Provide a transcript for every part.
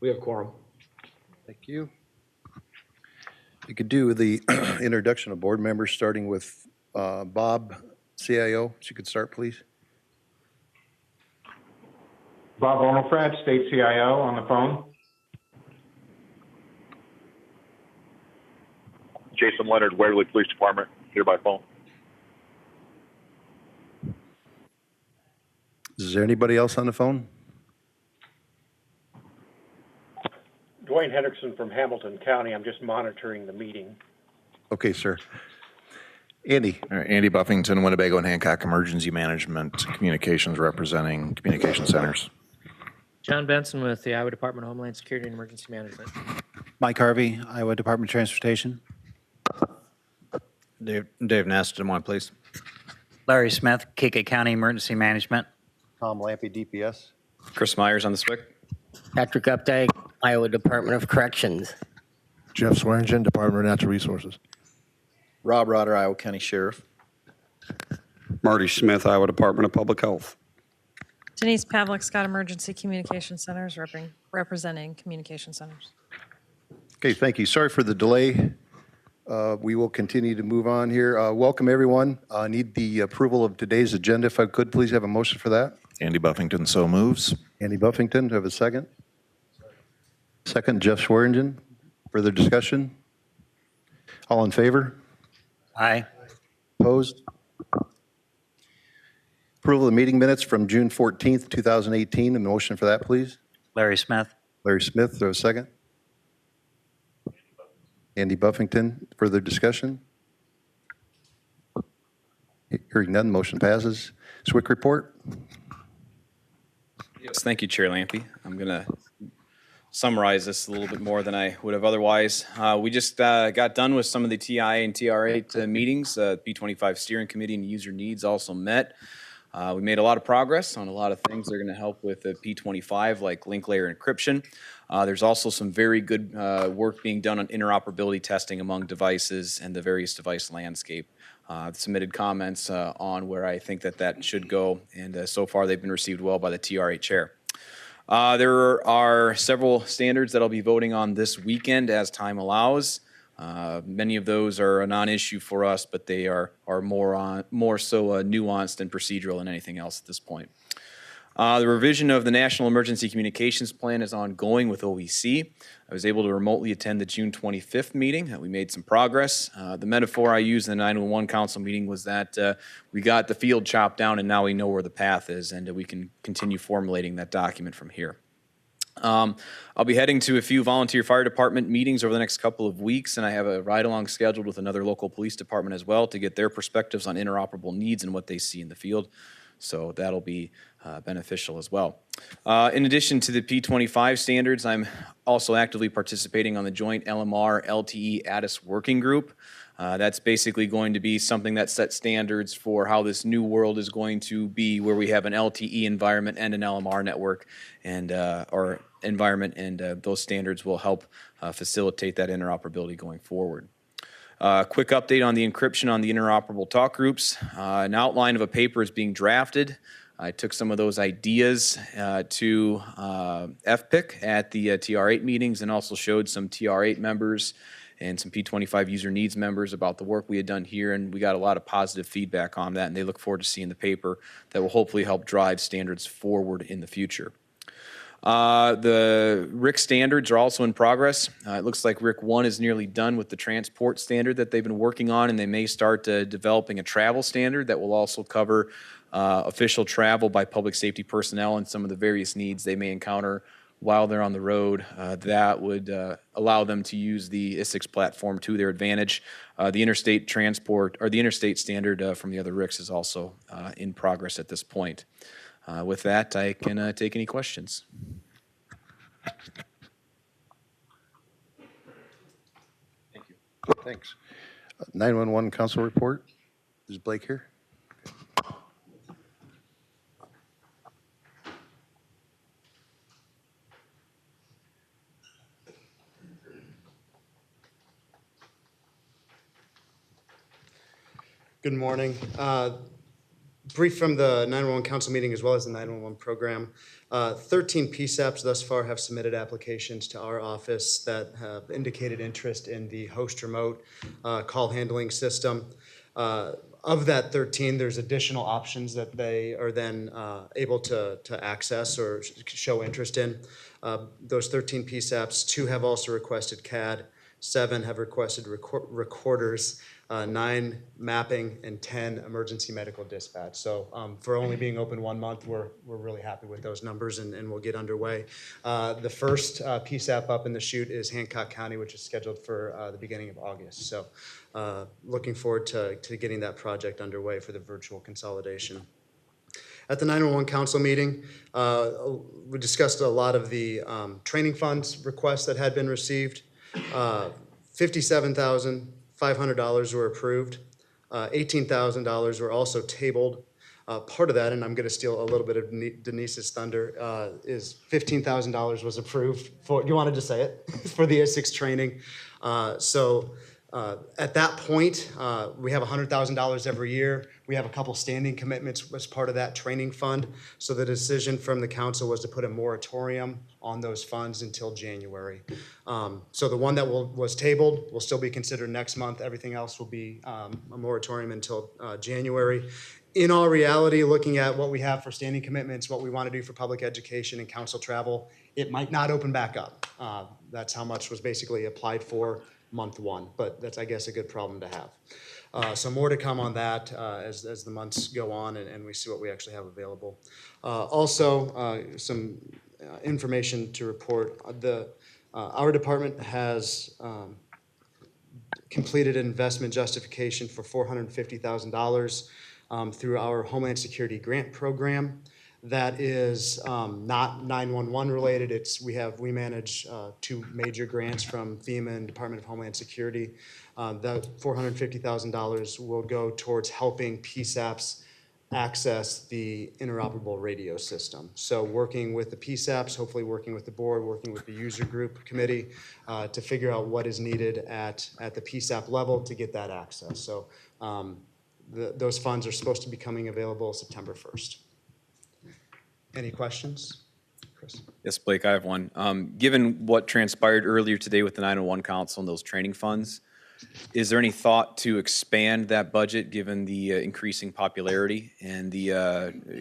We have quorum. Thank you. You could do the introduction of board members, starting with Bob, CIO. So you could start, please. Bob Onelfrat, State CIO, on the phone. Jason Leonard, Waverly Police Department, here by phone. Is there anybody else on the phone? Dwayne Hendrickson from Hamilton County. I'm just monitoring the meeting. Okay, sir. Andy. Andy Buffington, Winnebago and Hancock Emergency Management Communications, representing communication centers. John Benson with the Iowa Department of Homeland Security and Emergency Management. Mike Harvey, Iowa Department of Transportation. Dave Ness, Des Moines, please. Larry Smith, Kika County Emergency Management. Tom Lampy, DPS. Chris Myers on the SWIC. Patrick Updike, Iowa Department of Corrections. Jeff Swearingen, Department of Natural Resources. Rob Rotter, Iowa County Sheriff. Marty Smith, Iowa Department of Public Health. Denise Pavlik, Scott Emergency Communication Centers, representing Communication Centers. Okay, thank you. Sorry for the delay. We will continue to move on here. Welcome, everyone. I need the approval of today's agenda. If I could, please have a motion for that. Andy Buffington so moves. Andy Buffington, do I have a second? Second, Jeff Swearingen. Further discussion? All in favor? Aye. Opposed? Approval of the meeting minutes from June 14th, 2018. A motion for that, please. Larry Smith. Larry Smith, do I have a second? Andy Buffington. Further discussion? Hearing none, motion passes. SWIC report. Yes, thank you, Chair Lampy. I'm going to summarize this a little bit more than I would have otherwise. We just got done with some of the TI and TR8 meetings. P25 Steering Committee and User Needs also met. We made a lot of progress on a lot of things that are going to help with the P25, like link layer encryption. There's also some very good work being done on interoperability testing among devices and the various device landscape. I've submitted comments on where I think that should go, and so far they've been received well by the TR8 chair. There are several standards that I'll be voting on this weekend as time allows. Many of those are a non-issue for us, but they are more so nuanced and procedural than anything else at this point. The revision of the National Emergency Communications Plan is ongoing with OEC. I was able to remotely attend the June 25th meeting. We made some progress. The metaphor I used in the 911 Council meeting was that we got the field chopped down and now we know where the path is, and we can continue formulating that document from here. I'll be heading to a few volunteer fire department meetings over the next couple of weeks, and I have a ride-along scheduled with another local police department as well to get their perspectives on interoperable needs and what they see in the field. So that'll be beneficial as well. In addition to the P25 standards, I'm also actively participating on the joint LMR LTE ADIS working group. That's basically going to be something that sets standards for how this new world is going to be, where we have an LTE environment and an LMR network and or environment, and those standards will help facilitate that interoperability going forward. Quick update on the encryption on the interoperable talk groups. An outline of a paper is being drafted. I took some of those ideas to FPIC at the TR8 meetings and also showed some TR8 members and some P25 user needs members about the work we had done here, and we got a lot of positive feedback on that, and they look forward to seeing the paper that will hopefully help drive standards forward in the future. The RIC standards are also in progress. It looks like RIC 1 is nearly done with the transport standard that they've been working on, and they may start developing a travel standard that will also cover official travel by public safety personnel and some of the various needs they may encounter while they're on the road. That would allow them to use the Isicsb platform to their advantage. The interstate transport, or the interstate standard from the other RICs, is also in progress at this point. With that, I can take any questions. Thank you. Thanks. 911 Council report. Is Blake here? Good morning. brief from the 911 council meeting as well as the 911 program. 13 PSAPs thus far have submitted applications to our office that have indicated interest in the host remote call handling system. Of that 13, there's additional options that they are then able to access or show interest in. Those 13 PSAPs, 2 have also requested CAD, 7 have requested recorders, 9 mapping, and 10 emergency medical dispatch. So for only being open 1 month, we're really happy with those numbers, and we'll get underway. The first PSAP up in the chute is Hancock County, which is scheduled for the beginning of August. So looking forward to getting that project underway for the virtual consolidation. At the 911 council meeting, we discussed a lot of the training funds requests that had been received. $57,500 were approved. $18,000 were also tabled. Part of that, and I'm going to steal a little bit of Denise's thunder, is $15,000 was approved for, you wanted to say it, for the Isicsb training. At that point, we have $100,000 every year. We have a couple standing commitments as part of that training fund. So the decision from the council was to put a moratorium on those funds until January. So the one that was tabled will still be considered next month. Everything else will be a moratorium until January. In all reality, looking at what we have for standing commitments, what we want to do for public education and council travel, it might not open back up. That's how much was basically applied for month 1, but that's, I guess, a good problem to have. So more to come on that as the months go on and we see what we actually have available. Also, some information to report. Our department has completed an investment justification for $450,000 through our Homeland Security grant program. That is not 911 related. We manage 2 major grants from FEMA and Department of Homeland Security. That $450,000 will go towards helping PSAPs access the interoperable radio system. So working with the PSAPs, hopefully working with the board, working with the user group committee to figure out what is needed at the PSAP level to get that access. So those funds are supposed to be coming available September 1st. Any questions? Chris? Yes, Blake, I have one. Given what transpired earlier today with the 911 Council and those training funds, is there any thought to expand that budget given the increasing popularity and the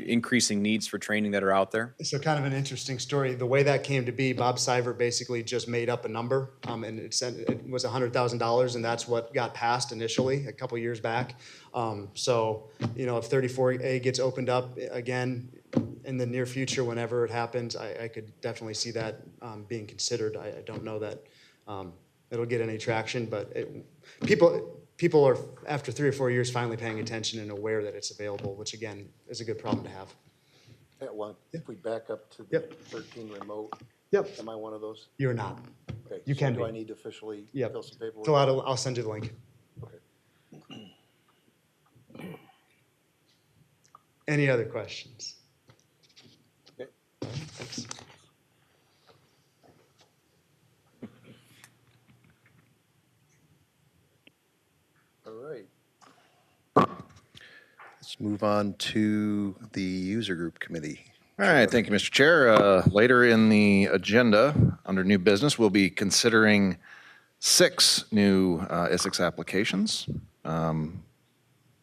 increasing needs for training that are out there? So kind of an interesting story. The way that came to be, Bob Seivert basically just made up a number, and it was $100,000, and that's what got passed initially a couple years back. So, you know, if 34A gets opened up again in the near future, whenever it happens, I could definitely see that being considered. I don't know that it'll get any traction, but people are, after 3 or 4 years, finally paying attention and aware that it's available, which again is a good problem to have. If we back up to the 13 remote, am I one of those? You're not. Okay. You can do be. I need to officially Yep. fill some paperwork? I'll send you the link. Okay. Any other questions? Okay. Thanks. All right. Let's move on to the user group committee. All right, thank you, Mr. Chair. Later in the agenda, under new business, we'll be considering 6 new Isicsb applications, a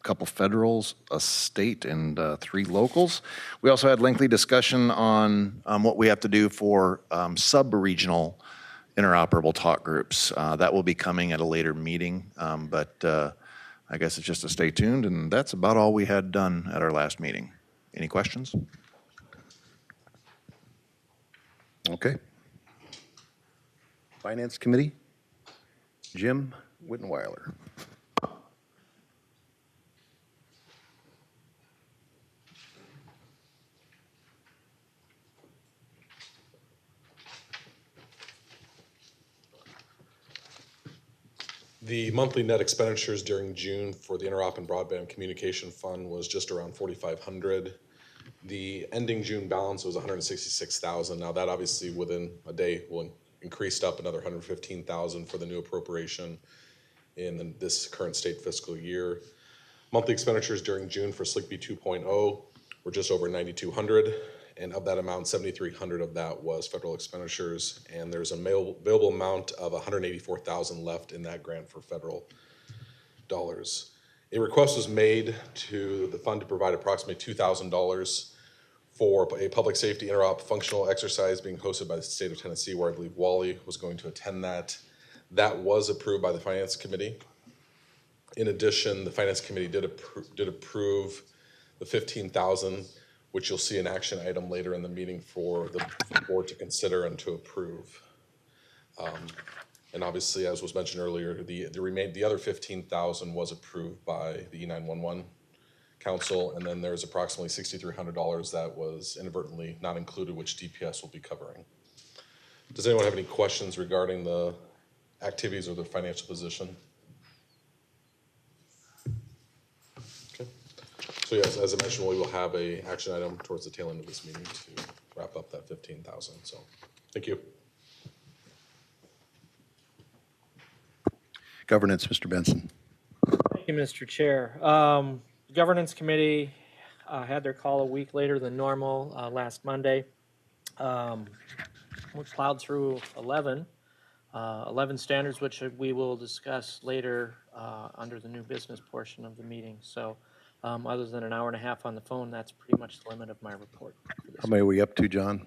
couple federals, a state, and 3 locals. We also had lengthy discussion on what we have to do for sub-regional interoperable talk groups. That will be coming at a later meeting, but I guess it's just to stay tuned, and that's about all we had done at our last meeting. Any questions? Okay. Finance committee, Jim Wittenweiler. The monthly net expenditures during June for the Interop and Broadband Communication Fund was just around $4,500. The ending June balance was $166,000. Now that obviously within a day will increase up another $115,000 for the new appropriation in this current state fiscal year. Monthly expenditures during June for SLICB 2.0 were just over 9,200, and of that amount, 7,300 of that was federal expenditures, and there's an available amount of 184,000 left in that grant for federal dollars. A request was made to the fund to provide approximately $2,000 for a public safety interop functional exercise being hosted by the state of Tennessee, where I believe Wally was going to attend that. That was approved by the Finance Committee. In addition, the Finance Committee did approve the $15,000, which you'll see an action item later in the meeting for the board to consider and to approve. And obviously, as was mentioned earlier, the other $15,000 was approved by the E911 Council, and then there's approximately $6,300 that was inadvertently not included, which DPS will be covering. Does anyone have any questions regarding the activities or the financial position? Okay. So yes, as I mentioned, we will have a action item towards the tail end of this meeting to wrap up that $15,000. So, thank you. Governance, Mr. Benson. Thank you, Mr. Chair. Governance Committee had their call a week later than normal last Monday. We plowed through 11 standards, which we will discuss later under the new business portion of the meeting. So other than an hour and a half on the phone, that's pretty much the limit of my report. How many are we up to, John?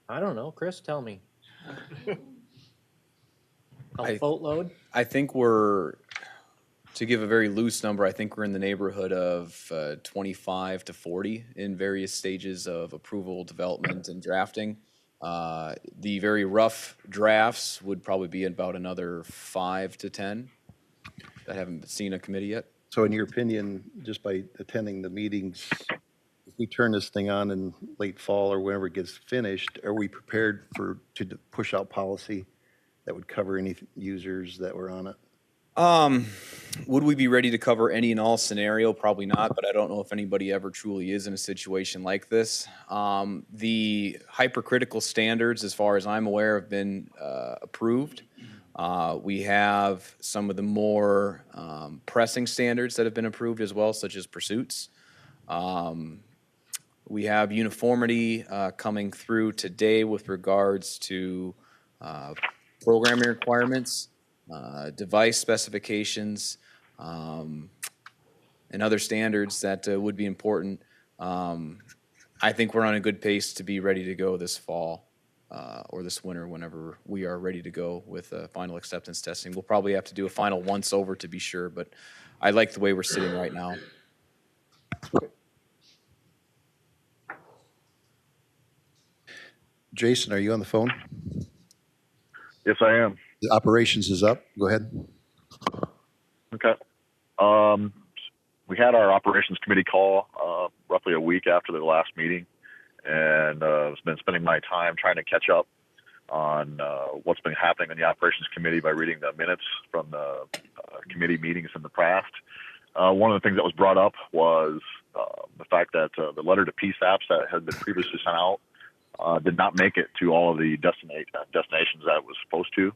I don't know. Chris, tell me. A boatload? I think to give a very loose number, I think we're in the neighborhood of 25 to 40 in various stages of approval, development, and drafting. The very rough drafts would probably be about another 5 to 10 that haven't seen a committee yet. So in your opinion, just by attending the meetings, if we turn this thing on in late fall or whenever it gets finished, are we prepared to push out policy that would cover any users that were on it? Would we be ready to cover any and all scenario? Probably not, but I don't know if anybody ever truly is in a situation like this. The hypercritical standards, as far as I'm aware, have been approved. We have some of the more pressing standards that have been approved as well, such as pursuits. We have uniformity coming through today with regards to programming requirements, device specifications, and other standards that would be important. I think we're on a good pace to be ready to go this fall or this winter, whenever we are ready to go with final acceptance testing. We'll probably have to do a final once over to be sure, but I like the way we're sitting right now. Jason, are you on the phone? Yes, I am. The operations is up. Go ahead. Okay. We had our operations committee call roughly a week after the last meeting, and I've been spending my time trying to catch up on what's been happening in the operations committee by reading the minutes from the committee meetings in the past. One of the things that was brought up was the fact that the letter to PSAPs that had been previously sent out did not make it to all of the destinations that it was supposed to.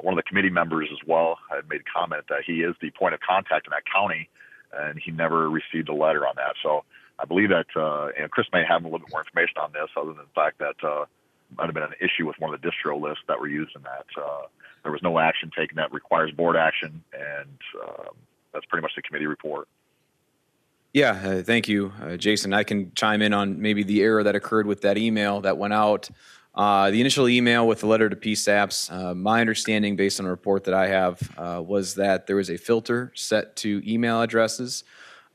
One of the committee members as well had made a comment that he is the point of contact in that county, and he never received a letter on that. So I believe that, and Chris may have a little bit more information on this, other than the fact that might have been an issue with one of the distro lists that were used in that. There was no action taken that requires board action, and that's pretty much the committee report. Yeah, thank you, Jason. I can chime in on maybe the error that occurred with that email that went out. The initial email with the letter to PSAPs, my understanding based on a report that I have was that there was a filter set to email addresses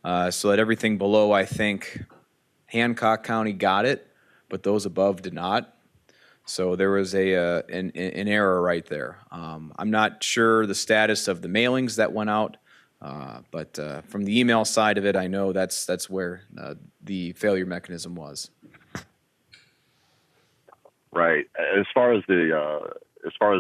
so that everything below, I think, Hancock County got it, but those above did not. So there was an error right there. I'm not sure the status of the mailings that went out, but from the email side of it, I know that's where the failure mechanism was. Right. As far as the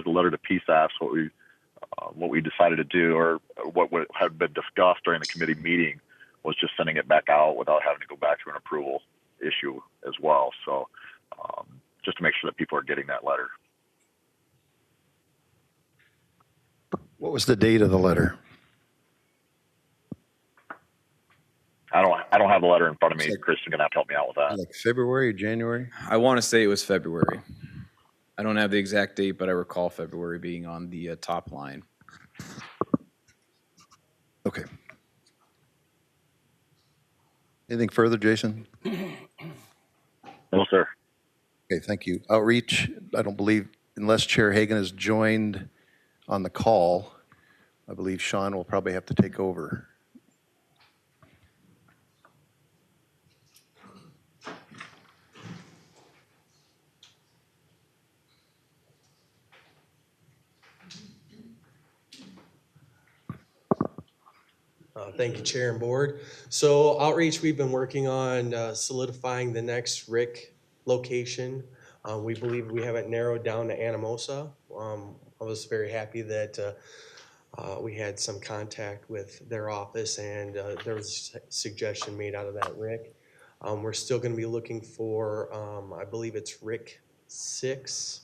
letter to PSAPs, what we decided to do, or what had been discussed during the committee meeting, was just sending it back out without having to go back to an approval issue as well. So just to make sure that people are getting that letter. What was the date of the letter? I don't have the letter in front of me. It's like- Chris is gonna have to help me out with that. Like February or January? I want to say it was February. I don't have the exact date, but I recall February being on the top line. Okay. Anything further, Jason? No, sir. Okay, thank you. Outreach, I don't believe, unless Chair Hagan has joined on the call, I believe Sean will probably have to take over. Thank you, Chair and Board. So outreach, we've been working on solidifying the next RIC location. We believe we have it narrowed down to Anamosa. I was very happy that we had some contact with their office and there was a suggestion made out of that RIC. We're still going to be looking for, I believe it's RIC 6.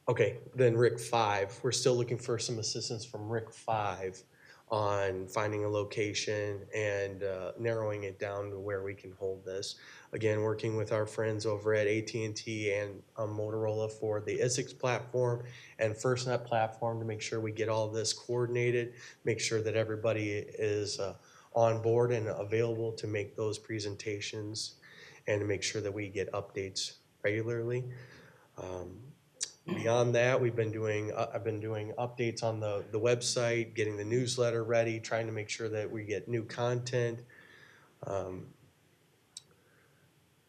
Okay, then RIC 5. We're still looking for some assistance from RIC 5 on finding a location and narrowing it down to where we can hold this. Again, working with our friends over at AT&T and Motorola for the Isicsb platform and FirstNet platform to make sure we get all this coordinated, make sure that everybody is on board and available to make those presentations and to make sure that we get updates regularly. Beyond that, we've been doing, I've been doing updates on the website, getting the newsletter ready, trying to make sure that we get new content.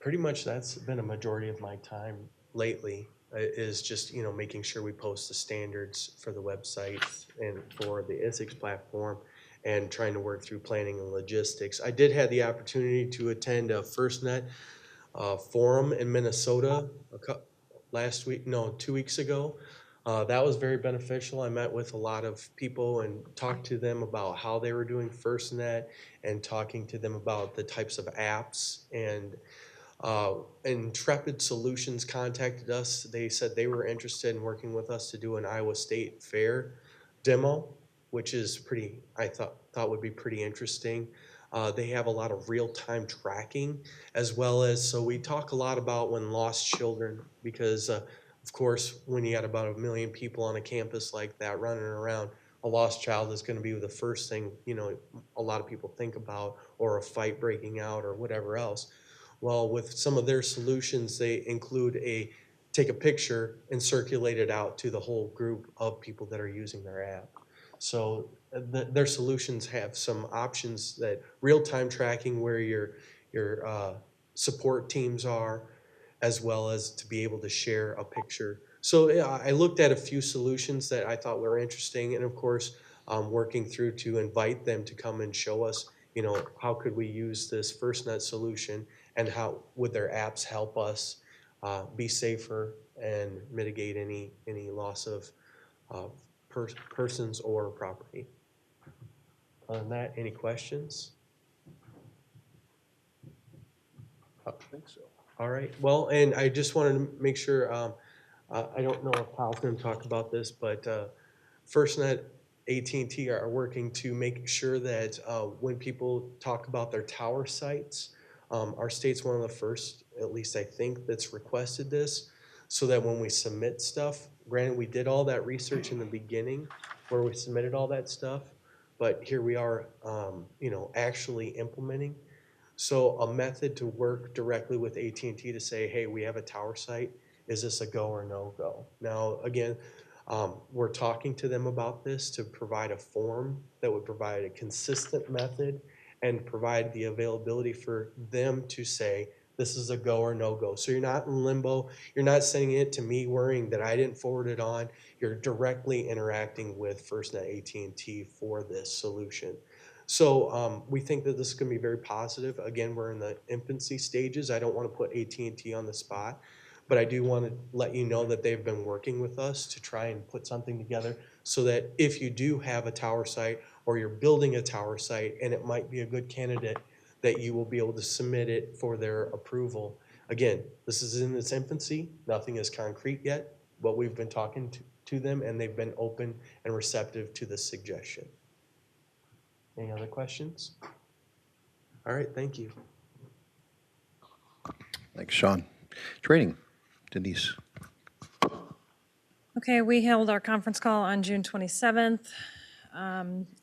Pretty much that's been a majority of my time lately is just, you know, making sure we post the standards for the website and for the Isicsb platform and trying to work through planning and logistics. I did have the opportunity to attend a FirstNet forum in Minnesota last week, no, 2 weeks ago. That was very beneficial. I met with a lot of people and talked to them about how they were doing FirstNet and talking to them about the types of apps. And Intrepid Solutions contacted us. They said they were interested in working with us to do an Iowa State Fair demo, which is pretty, I thought would be pretty interesting. They have a lot of real-time tracking as well as, so we talk a lot about when lost children, because of course, when you got about 1 million people on a campus like that running around, a lost child is going to be the first thing, you know, a lot of people think about, or a fight breaking out or whatever else. Well, with some of their solutions, they include take a picture and circulate it out to the whole group of people that are using their app. So their solutions have some options that real-time tracking where your support teams are, as well as to be able to share a picture. So yeah, I looked at a few solutions that I thought were interesting, and of course, working through to invite them to come and show us, you know, how could we use this FirstNet solution and how would their apps help us be safer and mitigate any loss of persons or property. Other than that, any questions? I think so. All right. Well, and I just wanted to make sure, I don't know if Paul's going to talk about this, but FirstNet, AT&T are working to make sure that when people talk about their tower sites, our state's one of the first, at least I think, that's requested this, so that when we submit stuff, granted, we did all that research in the beginning where we submitted all that stuff, but here we are, you know, actually implementing. So a method to work directly with AT&T to say, hey, we have a tower site. Is this a go or no go? Now, again, we're talking to them about this to provide a form that would provide a consistent method and provide the availability for them to say, this is a go or no go. So you're not in limbo. You're not sending it to me worrying that I didn't forward it on. You're directly interacting with FirstNet AT&T for this solution. So we think that this is going to be very positive. Again, we're in the infancy stages. I don't want to put AT&T on the spot, but I do want to let you know that they've been working with us to try and put something together so that if you do have a tower site or you're building a tower site and it might be a good candidate, that you will be able to submit it for their approval. Again, this is in its infancy. Nothing is concrete yet, but we've been talking to them and they've been open and receptive to this suggestion. Any other questions? All right, thank you. Thanks, Sean. Training, Denise. Okay, we held our conference call on June 27th.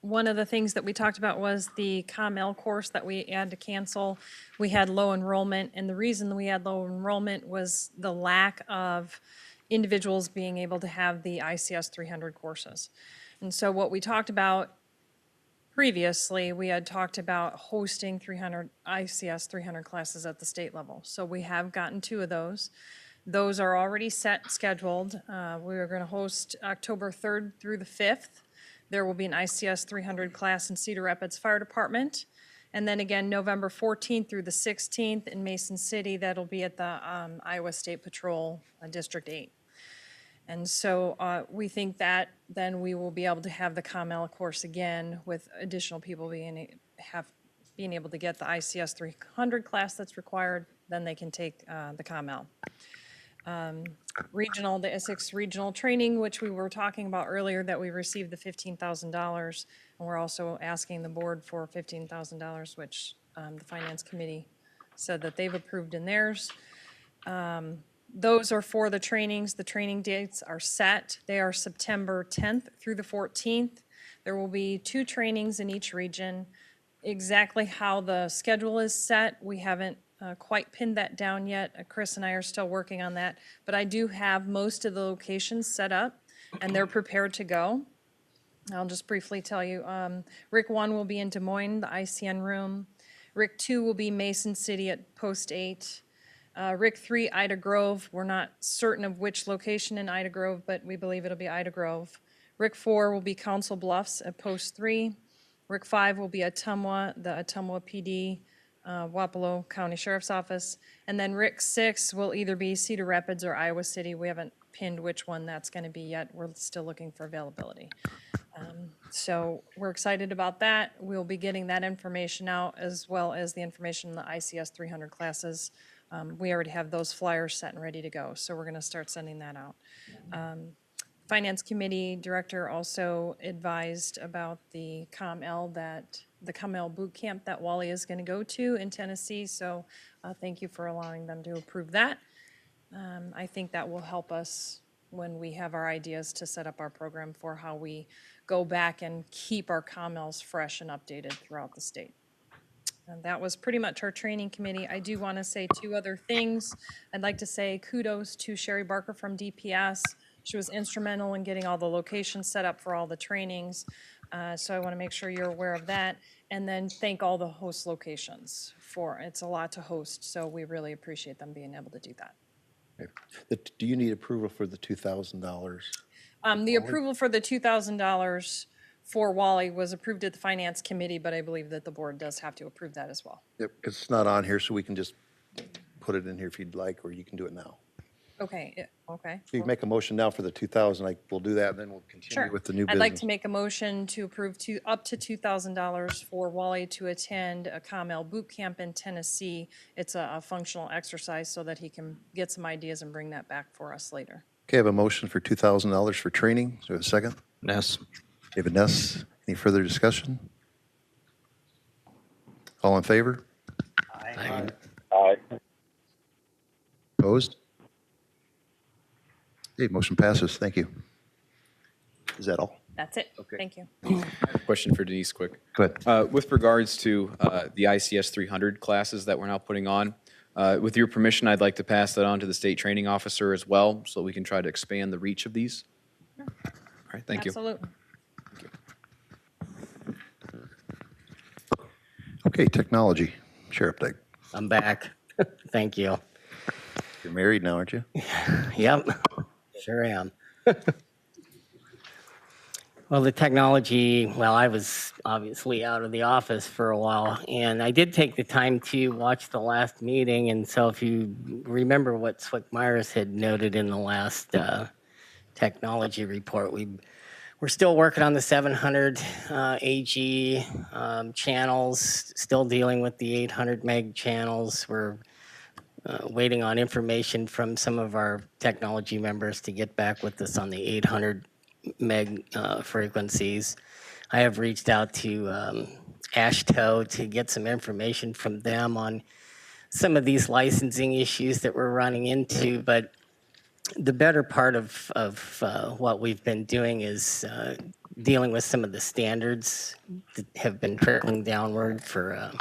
One of the things that we talked about was the COML course that we had to cancel. We had low enrollment, and the reason we had low enrollment was the lack of individuals being able to have the ICS 300 courses. And so what we talked about previously, we had talked about hosting 300 ICS 300 classes at the state level. So we have gotten 2 of those. Those are already scheduled. We are going to host October 3rd through the 5th. There will be an ICS 300 class in Cedar Rapids Fire Department. And then again, November 14th through the 16th in Mason City, that'll be at the Iowa State Patrol District 8. And so we think that then we will be able to have the COML course again with additional people being able to get the ICS 300 class that's required, then they can take the COML. The Essex regional training, which we were talking about earlier, that we received the $15,000, and we're also asking the board for $15,000, which the finance committee said that they've approved in theirs. Those are for the trainings. The training dates are set. They are September 10th through the 14th. There will be 2 trainings in each region. Exactly how the schedule is set, we haven't quite pinned that down yet. Chris and I are still working on that, but I do have most of the locations set up and they're prepared to go. I'll just briefly tell you, RIC 1 will be in Des Moines, the ICN room. RIC 2 will be Mason City at Post 8. RIC 3, Ida Grove. We're not certain of which location in Ida Grove, but we believe it'll be Ida Grove. RIC 4 will be Council Bluffs at Post 3. RIC 5 will be Ottumwa, the Ottumwa PD, Wapello County Sheriff's Office. And then RIC 6 will either be Cedar Rapids or Iowa City. We haven't pinned which one that's going to be yet. We're still looking for availability. So we're excited about that. We'll be getting that information out as well as the information in the ICS 300 classes. We already have those flyers set and ready to go, so we're going to start sending that out. Finance Committee Director also advised about the COML boot camp that Wally is going to go to in Tennessee, so thank you for allowing them to approve that. I think that will help us when we have our ideas to set up our program for how we go back and keep our COMLs fresh and updated throughout the state. And that was pretty much our training committee. I do want to say 2 other things. I'd like to say kudos to Sherry Barker from DPS. She was instrumental in getting all the locations set up for all the trainings. So I want to make sure you're aware of that. And then thank all the host locations it's a lot to host. So we really appreciate them being able to do that. Do you need approval for the $2,000? The approval for the $2,000 for Wally was approved at the Finance Committee, but I believe that the board does have to approve that as well. Yep, it's not on here, so we can just put it in here if you'd like, or you can do it now. Okay, okay. If you make a motion now for the 2,000, we'll do that, and then we'll continue Sure. with the new business. I'd like to make a motion to approve up to $2,000 for Wally to attend a COML boot camp in Tennessee. It's a functional exercise so that he can get some ideas and bring that back for us later. Okay, I have a motion for $2,000 for training. So we have a second? Ness. David Ness. Any further discussion? All in favor? Aye. Aye. Opposed? Okay, motion passes. Thank you. Is that all? That's it. Okay. Thank you. Question for Denise, quick. Go ahead. With regards to the ICS 300 classes that we're now putting on, with your permission, I'd like to pass that on to the state training officer as well, so we can try to expand the reach of these. Sure. All right, thank you. Absolutely. Okay, technology. Sheriff Dyke. I'm back. Thank you. You're married now, aren't you? Yep, sure am. Well, the technology, I was obviously out of the office for a while, and I did take the time to watch the last meeting, and so if you remember what Swick Myers had noted in the last technology report, we're still working on the 700 AG channels, still dealing with the 800 meg channels. We're waiting on information from some of our technology members to get back with us on the 800 meg frequencies. I have reached out to ASHTO to get some information from them on some of these licensing issues that we're running into. But the better part of what we've been doing is dealing with some of the standards that have been trickling downward for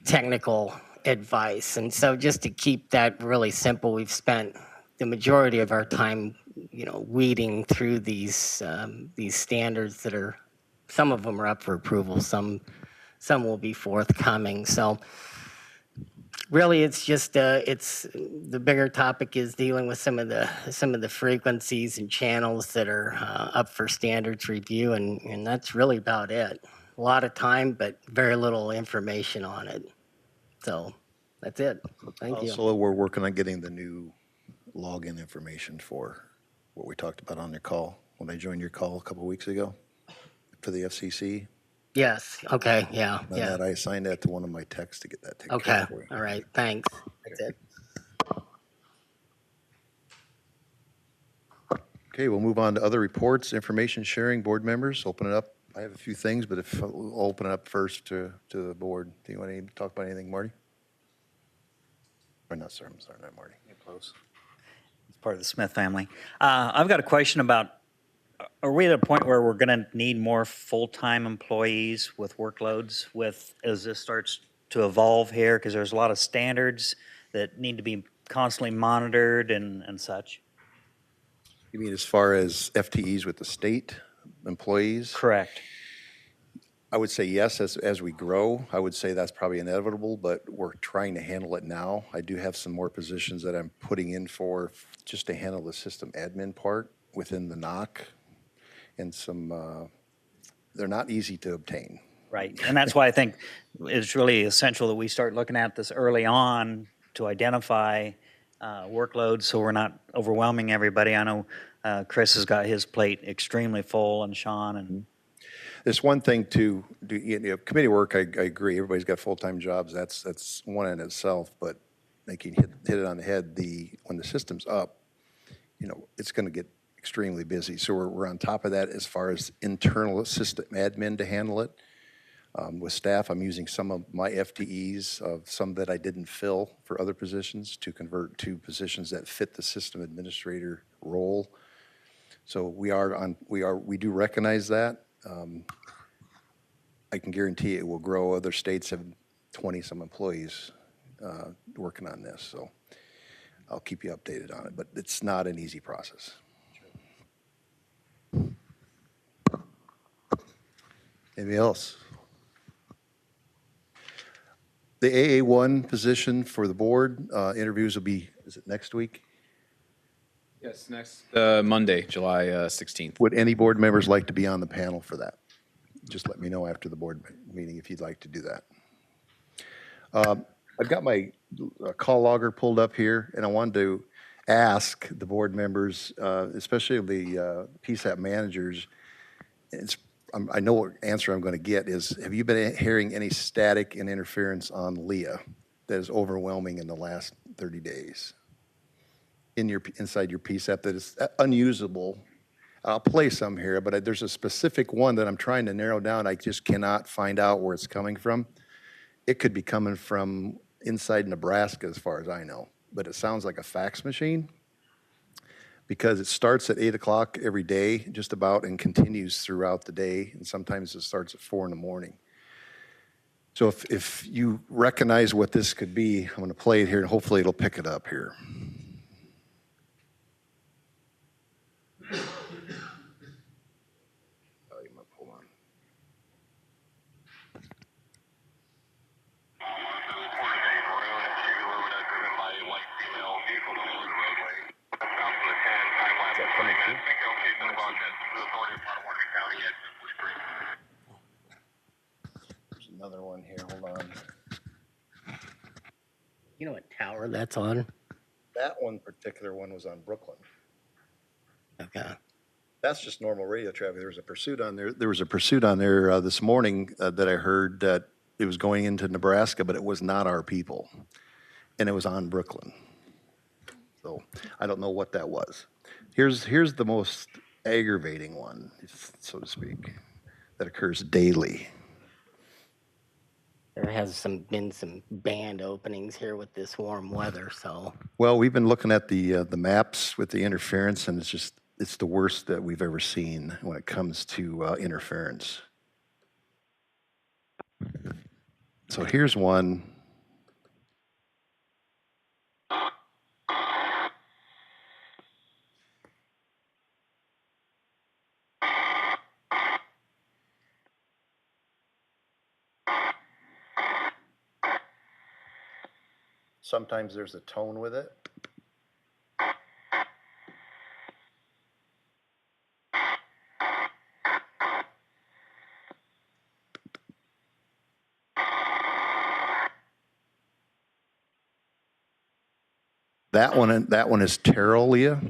technical advice. And so just to keep that really simple, we've spent the majority of our time, weeding through these standards that are, some of them are up for approval, some will be forthcoming. So really, it's just it's the bigger topic is dealing with some of the frequencies and channels that are up for standards review, and that's really about it. A lot of time, but very little information on it. So that's it. Thank you. Also, we're working on getting the new login information for what we talked about on your call, when I joined your call a couple weeks ago for the FCC. Yes. Okay. Yeah. And Yeah. that I assigned that to one of my techs to get that taken Okay. care of for you. All right. Thanks. That's it. Okay, we'll move on to other reports, information sharing, board members, open it up. I have a few things, but if we'll open it up first to the board. Do you want to talk about anything, Marty? Or not, sir, I'm sorry, not Marty. Close. It's part of the Smith family. I've got a question about, are we at a point where we're going to need more full-time employees with workloads as this starts to evolve here? Because there's a lot of standards that need to be constantly monitored and such. You mean as far as FTEs with the state employees? Correct. I would say yes, as we grow, I would say that's probably inevitable, but we're trying to handle it now. I do have some more positions that I'm putting in for just to handle the system admin part within the NOC, and some, they're not easy to obtain. Right, and that's why I think it's really essential that we start looking at this early on to identify workloads so we're not overwhelming everybody. I know Chris has got his plate extremely full, and Sean, and There's one thing to do, committee work, I agree, everybody's got full-time jobs, that's one in itself, but they can hit it on the head, when the system's up, it's gonna get extremely busy. So we're on top of that as far as internal system admin to handle it. With staff, I'm using some of my FTEs of some that I didn't fill for other positions to convert to positions that fit the system administrator role. So we do recognize that. I can guarantee it will grow. Other states have 20-some employees working on this, so I'll keep you updated on it, but it's not an easy process. Anything else? The AA1 position for the board, interviews will be, is it next week? Yes, next Monday, July 16th. Would any board members like to be on the panel for that? Just let me know after the board meeting if you'd like to do that. I've got my call logger pulled up here, and I wanted to ask the board members, especially the PSAP managers, I know what answer I'm going to get is, have you been hearing any static and interference on Leah that is overwhelming in the last 30 days? Inside your PSAP that is unusable? I'll play some here, but there's a specific one that I'm trying to narrow down. I just cannot find out where it's coming from. It could be coming from inside Nebraska as far as I know, but it sounds like a fax machine because it starts at 8 o'clock every day just about and continues throughout the day, and sometimes it starts at 4 in the morning. So if you recognize what this could be, I'm going to play it here and hopefully it'll pick it up here. There's another one here, hold on. You know what tower that's on? That one particular one was on Brooklyn. Okay. That's just normal radio traffic. There was a pursuit on there. There was a pursuit on there this morning that I heard that it was going into Nebraska, but it was not our people. And it was on Brooklyn. So I don't know what that was. Here's the most aggravating one, so to speak, that occurs daily. there has been some band openings here with this warm weather, so. Well, we've been looking at the maps with the interference, and it's the worst that we've ever seen when it comes to interference. So here's one. Sometimes there's a tone with it. That one is Terrell, Leah.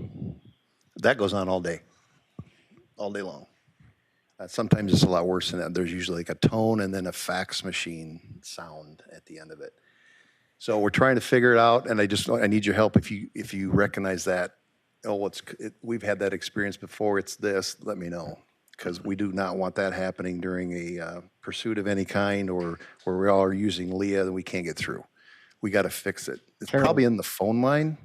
That goes on all day long. Sometimes it's a lot worse than that. There's usually like a tone and then a fax machine sound at the end of it. So we're trying to figure it out, and I need your help if you recognize that. Oh, we've had that experience before. It's this. Let me know, because we do not want that happening during a pursuit of any kind, or where we all are using Leah and we can't get through. We got to fix it. It's probably in the phone line,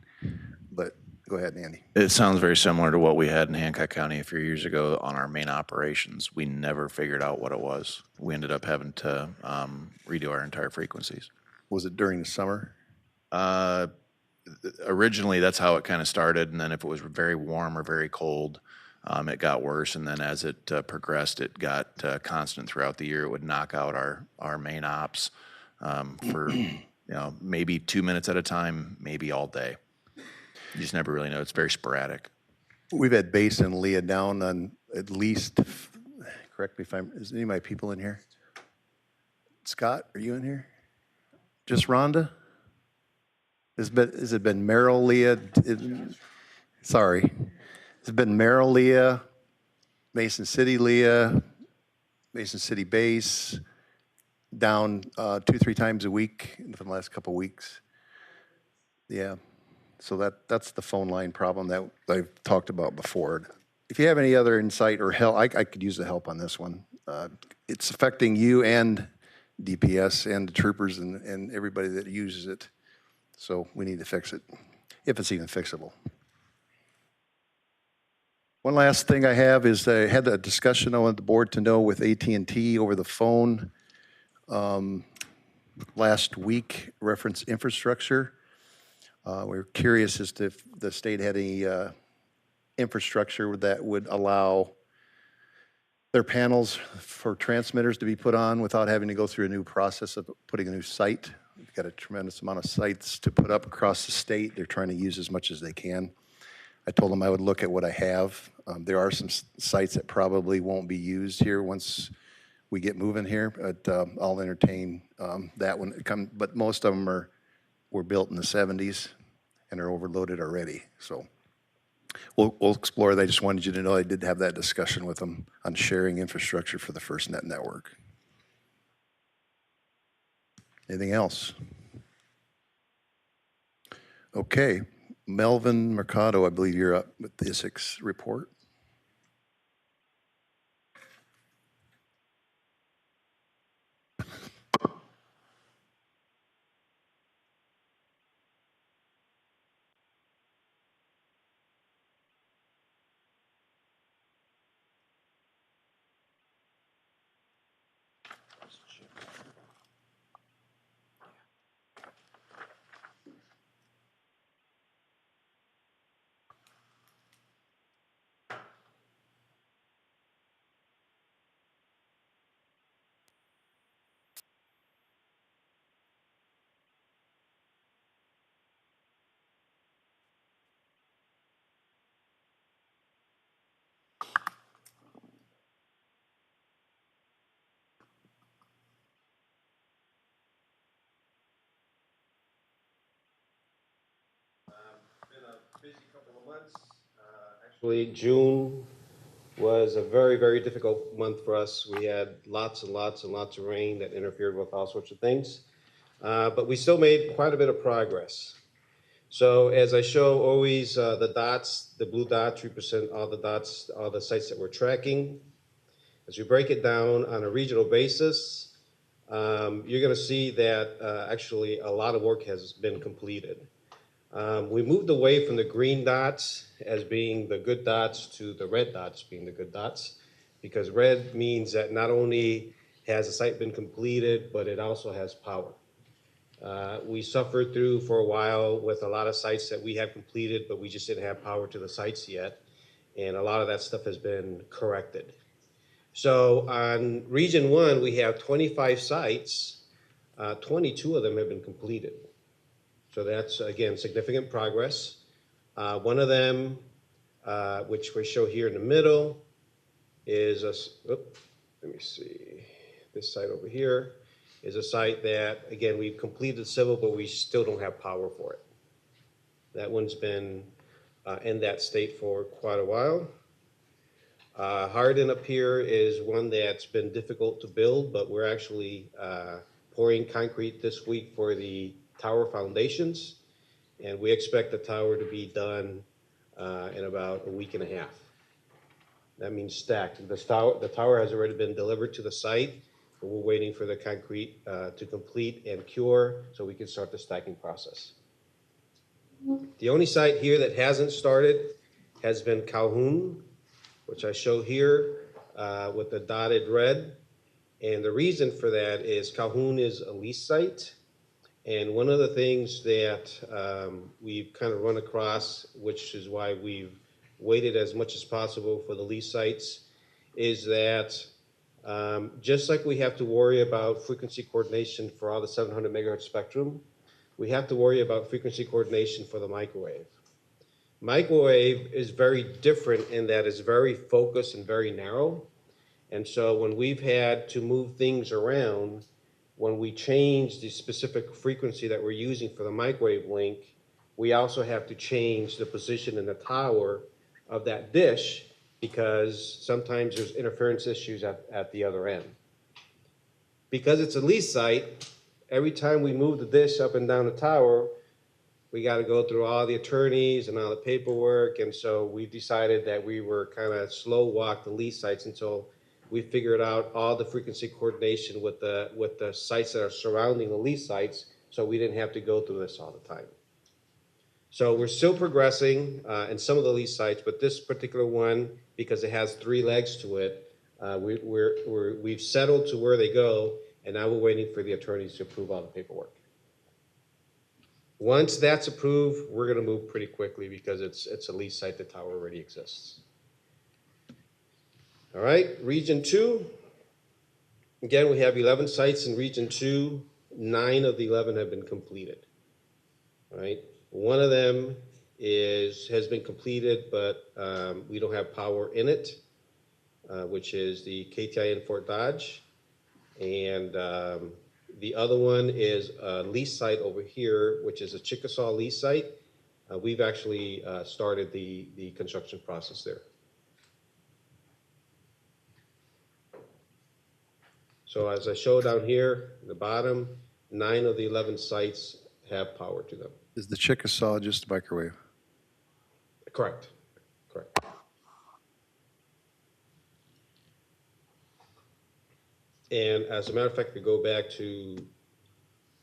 but go ahead, Andy. It sounds very similar to what we had in Hancock County a few years ago on our main operations. We never figured out what it was. We ended up having to redo our entire frequencies. Was it during the summer? Originally, that's how it kind of started, and then if it was very warm or very cold, it got worse. And then as it progressed, it got constant throughout the year. It would knock out our main ops for maybe 2 minutes at a time, maybe all day. You just never really know. It's very sporadic. We've had base and Leah down on at least, correct me if is any of my people in here? Scott, are you in here? Just Rhonda? Has it been Merrill, Leah? Sorry. It's been Merrill, Leah, Mason City, Leah, Mason City base, down 2-3 times a week for the last couple of weeks. Yeah. So that's the phone line problem that I've talked about before. If you have any other insight or help, I could use the help on this one. It's affecting you and DPS and the troopers and everybody that uses it. So we need to fix it, if it's even fixable. One last thing I have is I had a discussion I want the board to know with AT&T over the phone last week, reference infrastructure. We're curious as to if the state had any infrastructure that would allow their panels for transmitters to be put on without having to go through a new process of putting a new site. We've got a tremendous amount of sites to put up across the state. They're trying to use as much as they can. I told them I would look at what I have. There are some sites that probably won't be used here once we get moving here, but I'll entertain that one. But most of them were built in the 70s and are overloaded already. So we'll explore that. I just wanted you to know I did have that discussion with them on sharing infrastructure for the FirstNet network. Anything else? Okay. Melvin Mercado, I believe you're up with the Isicsb report. Actually, June was a very, very difficult month for us. We had lots and lots and lots of rain that interfered with all sorts of things. But we still made quite a bit of progress. So as I show always the dots, the blue dots represent all the dots, all the sites that we're tracking. As we break it down on a regional basis, you're going to see that actually a lot of work has been completed. We moved away from the green dots as being the good dots to the red dots being the good dots, because red means that not only has the site been completed, but it also has power. We suffered through for a while with a lot of sites that we had completed, but we just didn't have power to the sites yet. And a lot of that stuff has been corrected. So on Region 1, we have 25 sites. 22 of them have been completed. So that's, again, significant progress. One of them, which we show here in the middle, is let me see, this site over here is a site that, again, we've completed civil, but we still don't have power for it. That one's been in that state for quite a while. Hardin up here is one that's been difficult to build, but we're actually pouring concrete this week for the tower foundations, and we expect the tower to be done in about a week and a half. That means stacked. The tower has already been delivered to the site, but we're waiting for the concrete to complete and cure so we can start the stacking process. The only site here that hasn't started has been Calhoun, which I show here with the dotted red. And the reason for that is Calhoun is a lease site. And one of the things that we've kind of run across, which is why we've waited as much as possible for the lease sites, is that just like we have to worry about frequency coordination for all the 700 megahertz spectrum, we have to worry about frequency coordination for the microwave. Microwave is very different in that it's very focused and very narrow. And so when we've had to move things around, when we change the specific frequency that we're using for the microwave link, we also have to change the position in the tower of that dish because sometimes there's interference issues at the other end. Because it's a lease site, every time we move the dish up and down the tower, we got to go through all the attorneys and all the paperwork. And so we decided that we were kind of slow walk the lease sites until we figured out all the frequency coordination with the sites that are surrounding the lease sites, so we didn't have to go through this all the time. So we're still progressing in some of the lease sites, but this particular one, because it has 3 legs to it, we've settled to where they go, and now we're waiting for the attorneys to approve all the paperwork. Once that's approved, we're going to move pretty quickly because it's a lease site. The tower already exists. All right, Region 2. Again, we have 11 sites in Region 2. 9 of the 11 have been completed. All right, one of them has been completed, but we don't have power in it, which is the KTI in Fort Dodge. And the other one is a lease site over here, which is a Chickasaw lease site. We've actually started the construction process there. So as I show down here, at the bottom, 9 of the 11 sites have power to them. Is the Chickasaw just a microwave? Correct. Correct. And as a matter of fact, we go back to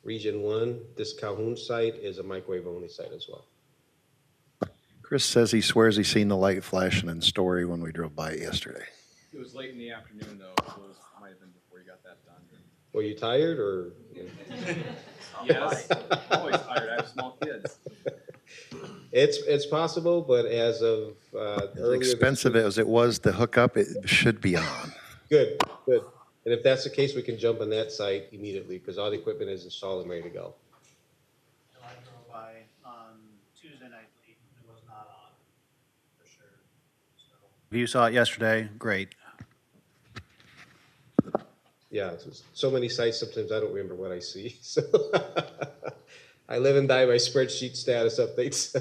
Region 1, this Calhoun site is a microwave-only site as well. Chris says he swears he's seen the light flashing in Story when we drove by yesterday. It was late in the afternoon, though, so it might have been before you got that done. Were you tired, or? Yes, I'm always tired. I have small kids. It's possible, but as of as expensive as it was to hook up, it should be on. Good, good. And if that's the case, we can jump on that site immediately because all the equipment is installed and ready to go. I drove by on Tuesday night, it was not on, for sure. So. If you saw it yesterday, great. Yeah, so many sites, sometimes I don't remember what I see. So I live and die by spreadsheet status updates.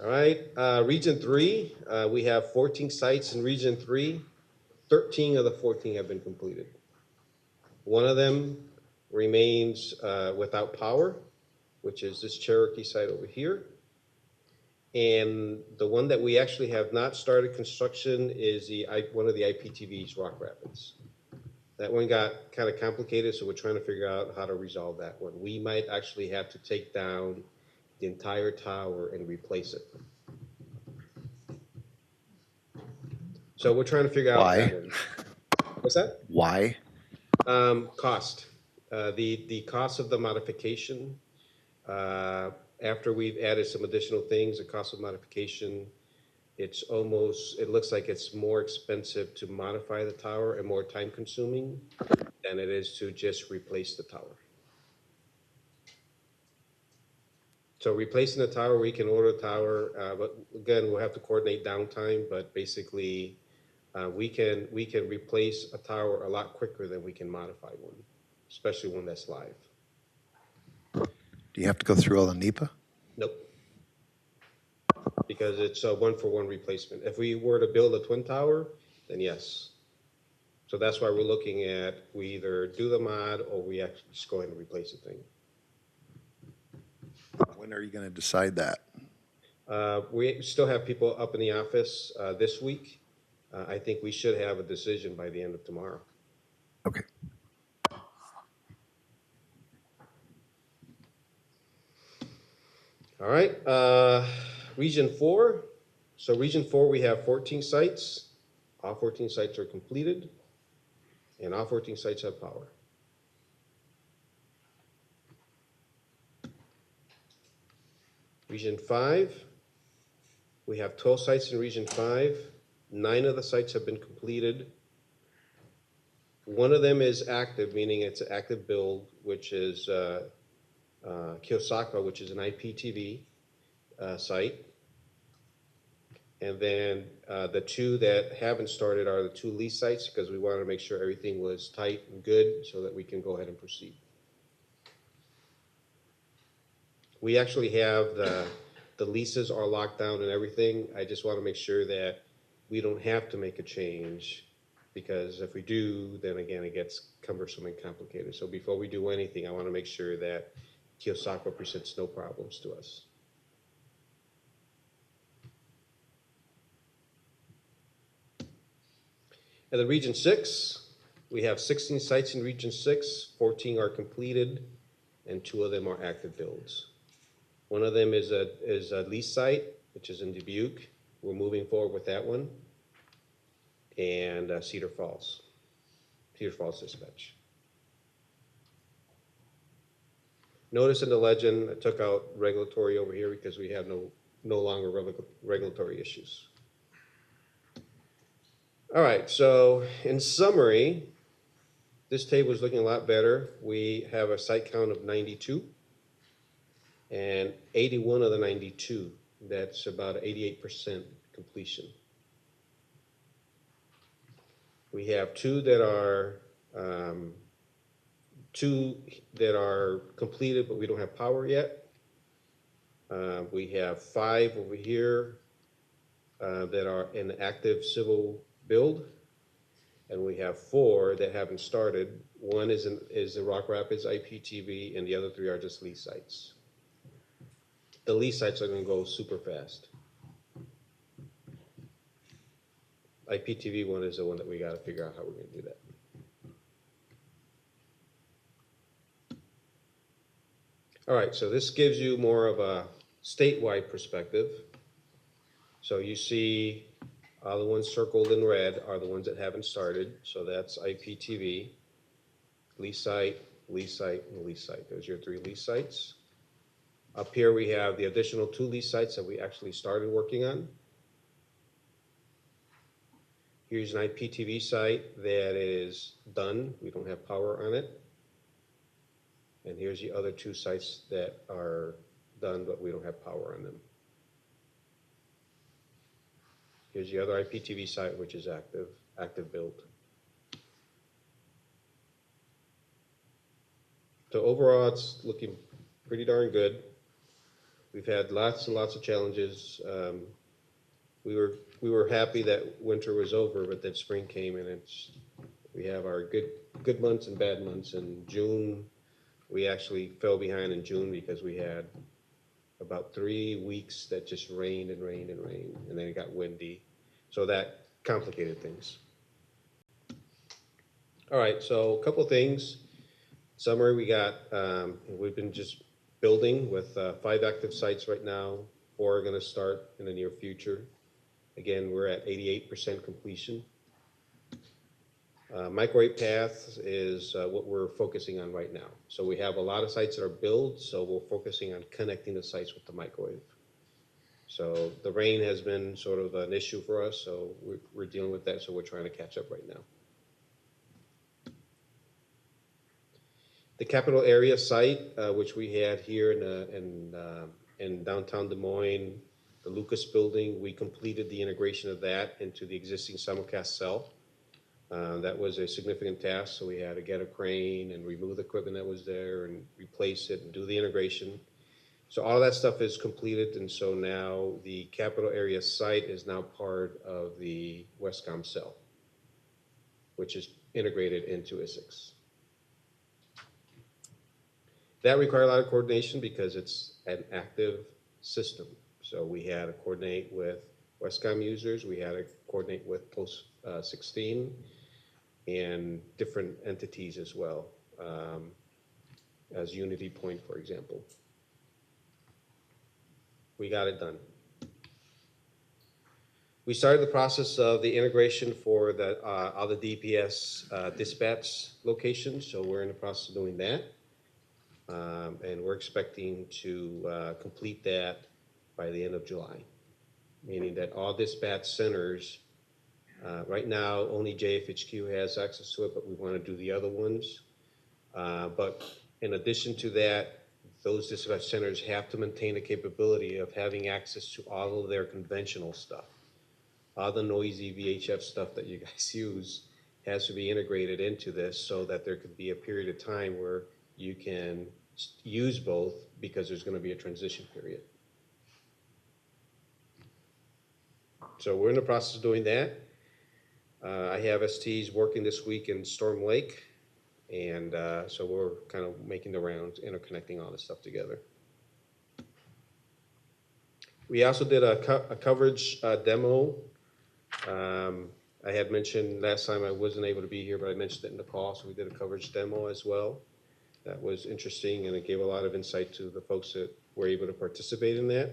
All right, Region 3, we have 14 sites in Region 3. 13 of the 14 have been completed. One of them remains without power, which is this Cherokee site over here. And the one that we actually have not started construction is one of the IPTVs, Rock Rapids. That one got kind of complicated, so we're trying to figure out how to resolve that one. We might actually have to take down the entire tower and replace it. So we're trying to figure out that Why? one. What's that? Why? Cost. The cost of the modification, after we've added some additional things, the cost of modification, it looks like it's more expensive to modify the tower and more time consuming than it is to just replace the tower. So replacing the tower, we can order the tower, but again, we'll have to coordinate downtime, but basically, we can replace a tower a lot quicker than we can modify one, especially one that's live. Do you have to go through all the NEPA? Nope. Because it's a one-for-one replacement. If we were to build a twin tower, then yes. So that's why we're looking at, we either do the mod or we actually just go ahead and replace the thing. When are you going to decide that? We still have people up in the office this week. I think we should have a decision by the end of tomorrow. Okay. All right, Region 4. So Region 4, we have 14 sites. All 14 sites are completed, and all 14 sites have power. Region 5, we have 12 sites in Region 5. 9 of the sites have been completed. One of them is active, meaning it's an active build, which is Kiyosaka, which is an IPTV site. And then the 2 that haven't started are the 2 lease sites because we wanted to make sure everything was tight and good so that we can go ahead and proceed. We actually have the leases are locked down and everything. I just want to make sure that we don't have to make a change because if we do, then again, it gets cumbersome and complicated. So before we do anything, I want to make sure that Kiyosaka presents no problems to us. And then Region 6, we have 16 sites in Region 6, 14 are completed, and 2 of them are active builds. One of them is a lease site, which is in Dubuque. We're moving forward with that one. And Cedar Falls Dispatch. Notice in the legend, I took out regulatory over here because we have no longer regulatory issues. All right, so in summary, this table is looking a lot better. We have a site count of 92, and 81 of the 92, that's about 88% completion. We have 2 that are completed, but we don't have power yet. We have 5 over here that are in active civil build, and we have 4 that haven't started. One is the Rock Rapids IPTV, and the other 3 are just lease sites. The lease sites are going to go super fast. IPTV one is the one that we got to figure out how we're going to do that. All right, so this gives you more of a statewide perspective. So you see all the ones circled in red are the ones that haven't started. So that's IPTV, lease site, and lease site. Those are your 3 lease sites. Up here we have the additional 2 lease sites that we actually started working on. Here's an IPTV site that is done. We don't have power on it. And here's the other 2 sites that are done, but we don't have power on them. Here's the other IPTV site, which is active build. So overall, it's looking pretty darn good. We've had lots and lots of challenges. We were happy that winter was over, but then spring came, and we have our good months and bad months. In June, we actually fell behind in June because we had about 3 weeks that just rained and rained and rained, and then it got windy. So that complicated things. All right, so a couple things. Summary, we've been just building with 5 active sites right now. 4 are going to start in the near future. Again, we're at 88% completion. Microwave paths is what we're focusing on right now. So we have a lot of sites that are built, so we're focusing on connecting the sites with the microwave. So the rain has been sort of an issue for us, so we're dealing with that, so we're trying to catch up right now. The capital area site, which we had here in downtown Des Moines, the Lucas building, we completed the integration of that into the existing simulcast cell. That was a significant task, so we had to get a crane and remove the equipment that was there and replace it and do the integration. So all that stuff is completed, and so now the capital area site is now part of the Westcom cell, which is integrated into Isicsb. That required a lot of coordination because it's an active system. So we had to coordinate with Westcom users, we had to coordinate with Post 16 and different entities as well, as Unity Point, for example. We got it done. We started the process of the integration for all the DPS dispatch locations, so we're in the process of doing that. And we're expecting to complete that by the end of July, meaning that all dispatch centers, right now only JFHQ has access to it, but we want to do the other ones. But in addition to that, those dispatch centers have to maintain the capability of having access to all of their conventional stuff. All the noisy VHF stuff that you guys use has to be integrated into this so that there could be a period of time where you can use both because there's going to be a transition period. So we're in the process of doing that. I have STs working this week in Storm Lake, and so we're kind of making the rounds, interconnecting all this stuff together. We also did a coverage demo. I had mentioned last time I wasn't able to be here, but I mentioned it in the call, so we did a coverage demo as well. That was interesting, and it gave a lot of insight to the folks that were able to participate in that.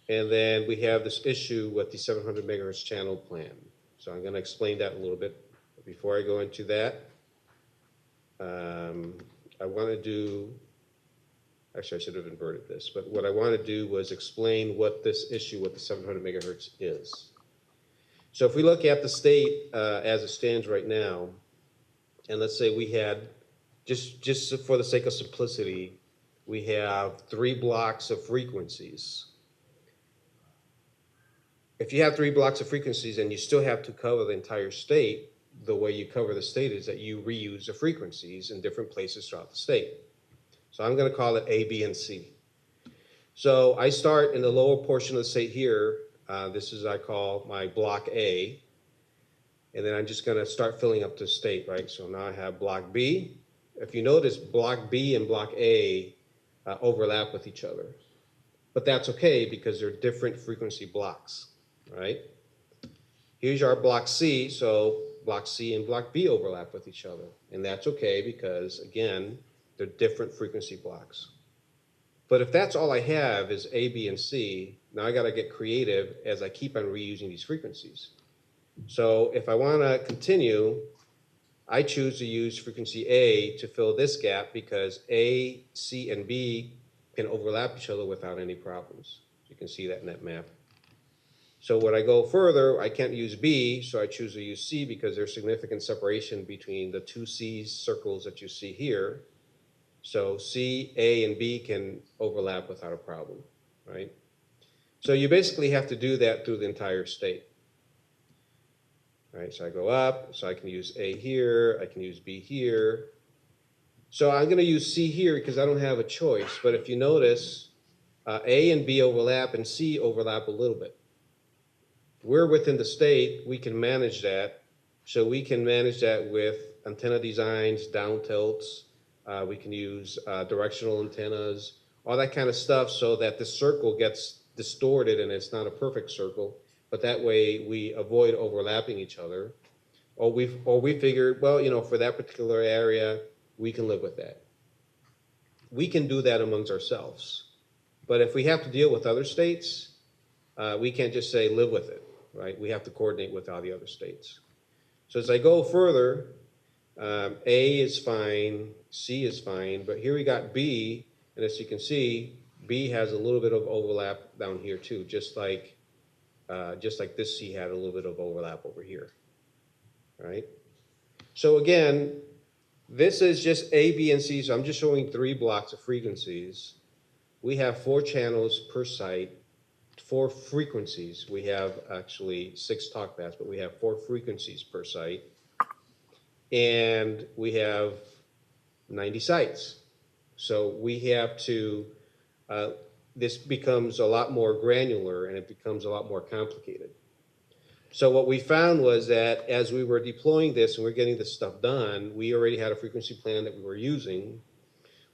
And then we have this issue with the 700 megahertz channel plan. So I'm going to explain that a little bit. But before I go into that, I want to do, actually I should have inverted this, but what I want to do was explain what this issue with the 700 megahertz is. So if we look at the state as it stands right now, and let's say we had, just for the sake of simplicity, we have 3 blocks of frequencies. If you have 3 blocks of frequencies and you still have to cover the entire state, the way you cover the state is that you reuse the frequencies in different places throughout the state. So I'm going to call it A, B, and C. So I start in the lower portion of the state here. This is, I call my block A. And then I'm just going to start filling up the state, right? So now I have block B. If you notice, block B and block A overlap with each other. But that's okay because they're different frequency blocks, right? Here's our block C, so block C and block B overlap with each other. And that's okay because, again, they're different frequency blocks. But if that's all I have is A, B, and C, now I got to get creative as I keep on reusing these frequencies. So if I want to continue, I choose to use frequency A to fill this gap because A, C, and B can overlap each other without any problems. You can see that in that map. So when I go further, I can't use B, so I choose to use C because there's significant separation between the 2 C circles that you see here. So C, A, and B can overlap without a problem, right? So you basically have to do that through the entire state. All right, so I go up, so I can use A here, I can use B here. So I'm going to use C here because I don't have a choice. But if you notice, A and B overlap and C overlap a little bit. We're within the state, we can manage that. So we can manage that with antenna designs, down tilts. We can use directional antennas, all that kind of stuff so that the circle gets distorted and it's not a perfect circle. But that way we avoid overlapping each other. Or we figured, well, for that particular area, we can live with that. We can do that amongst ourselves. But if we have to deal with other states, we can't just say live with it, right? We have to coordinate with all the other states. So as I go further, A is fine, C is fine, but here we got B, and as you can see, B has a little bit of overlap down here too, just like this C had a little bit of overlap over here, right? So again, this is just A, B, and C, so I'm just showing 3 blocks of frequencies. We have 4 channels per site, 4 frequencies. We have actually 6 talkbacks, but we have 4 frequencies per site. And we have 90 sites. So we have to, this becomes a lot more granular and it becomes a lot more complicated. So what we found was that as we were deploying this and we're getting this stuff done, we already had a frequency plan that we were using.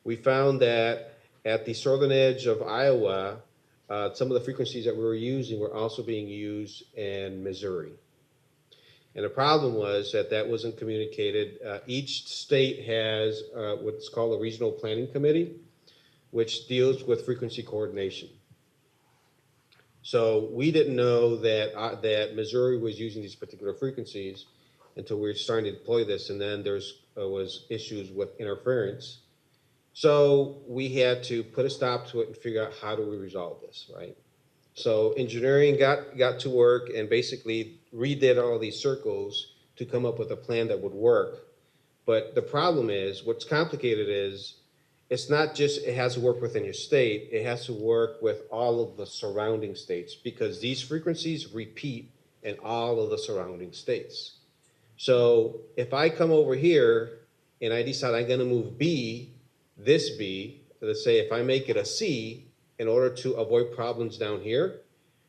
We found that at the southern edge of Iowa, some of the frequencies that we were using were also being used in Missouri. And the problem was that wasn't communicated. Each state has what's called a regional planning committee, which deals with frequency coordination. So we didn't know that Missouri was using these particular frequencies until we were starting to deploy this, and then there was issues with interference. So we had to put a stop to it and figure out how do we resolve this, right? So engineering got to work and basically redid all these circles to come up with a plan that would work. But the problem is, what's complicated is, it's not just it has to work within your state, it has to work with all of the surrounding states because these frequencies repeat in all of the surrounding states. So if I come over here and I decide I'm gonna move B, this B, let's say if I make it a C in order to avoid problems down here,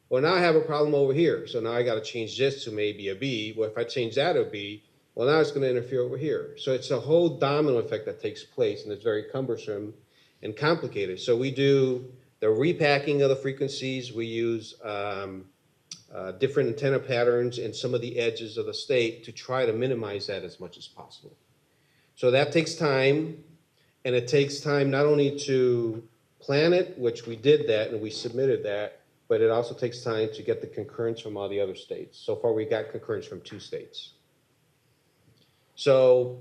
well, now I have a problem over here. So now I gotta change this to maybe a B. Well, if I change that to a B, well, now it's gonna interfere over here. So it's a whole domino effect that takes place and it's very cumbersome and complicated. So we do the repacking of the frequencies. We use different antenna patterns in some of the edges of the state to try to minimize that as much as possible. So that takes time, and it takes time not only to plan it, which we did that and we submitted that, but it also takes time to get the concurrence from all the other states. So far, we got concurrence from 2 states. So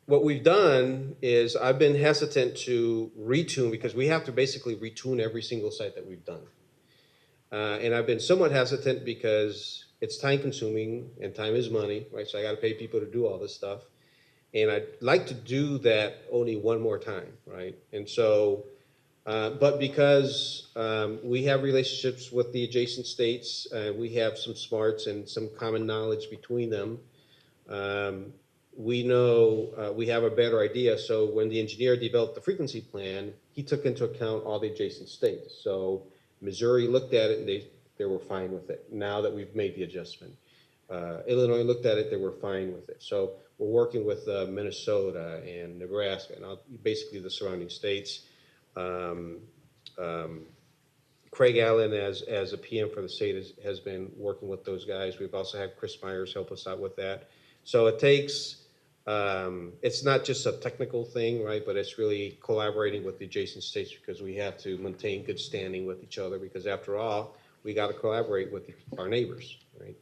what we've done is I've been hesitant to retune because we have to basically retune every single site that we've done. And I've been somewhat hesitant because it's time consuming and time is money, right? So I gotta pay people to do all this stuff. And I'd like to do that only one more time, right? And so, but because we have relationships with the adjacent states, we have some smarts and some common knowledge between them. We know we have a better idea. So when the engineer developed the frequency plan, he took into account all the adjacent states. So Missouri looked at it and they were fine with it now that we've made the adjustment. Illinois looked at it, they were fine with it. So we're working with Minnesota and Nebraska and basically the surrounding states. Craig Allen, as a PM for the state, has been working with those guys. We've also had Chris Myers help us out with that. So it takes, it's not just a technical thing, right? But it's really collaborating with the adjacent states because we have to maintain good standing with each other because after all, we got to collaborate with our neighbors, right?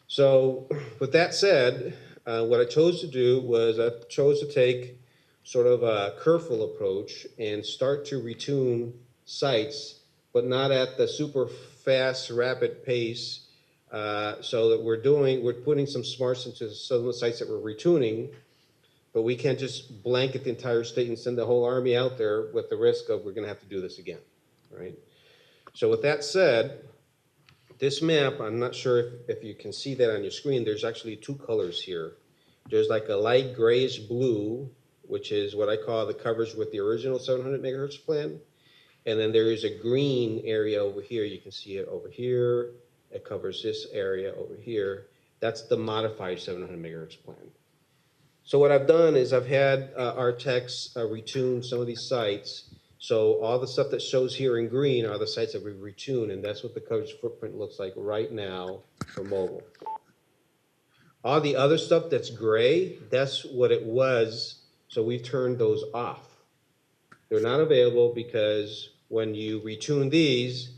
So with that said, what I chose to do was I chose to take sort of a curveball approach and start to retune sites, but not at the super fast, rapid pace. So that we're putting some smarts into some of the sites that we're retuning, but we can't just blanket the entire state and send the whole army out there with the risk of we're gonna have to do this again, right? So with that said, this map, I'm not sure if you can see that on your screen, there's actually 2 colors here. There's like a light grayish blue, which is what I call the coverage with the original 700 megahertz plan. And then there is a green area over here. You can see it over here. It covers this area over here. That's the modified 700 megahertz plan. So what I've done is I've had our techs retune some of these sites. So all the stuff that shows here in green are the sites that we retune, and that's what the coverage footprint looks like right now for mobile. All the other stuff that's gray, that's what it was, so we've turned those off. They're not available because when you retune these,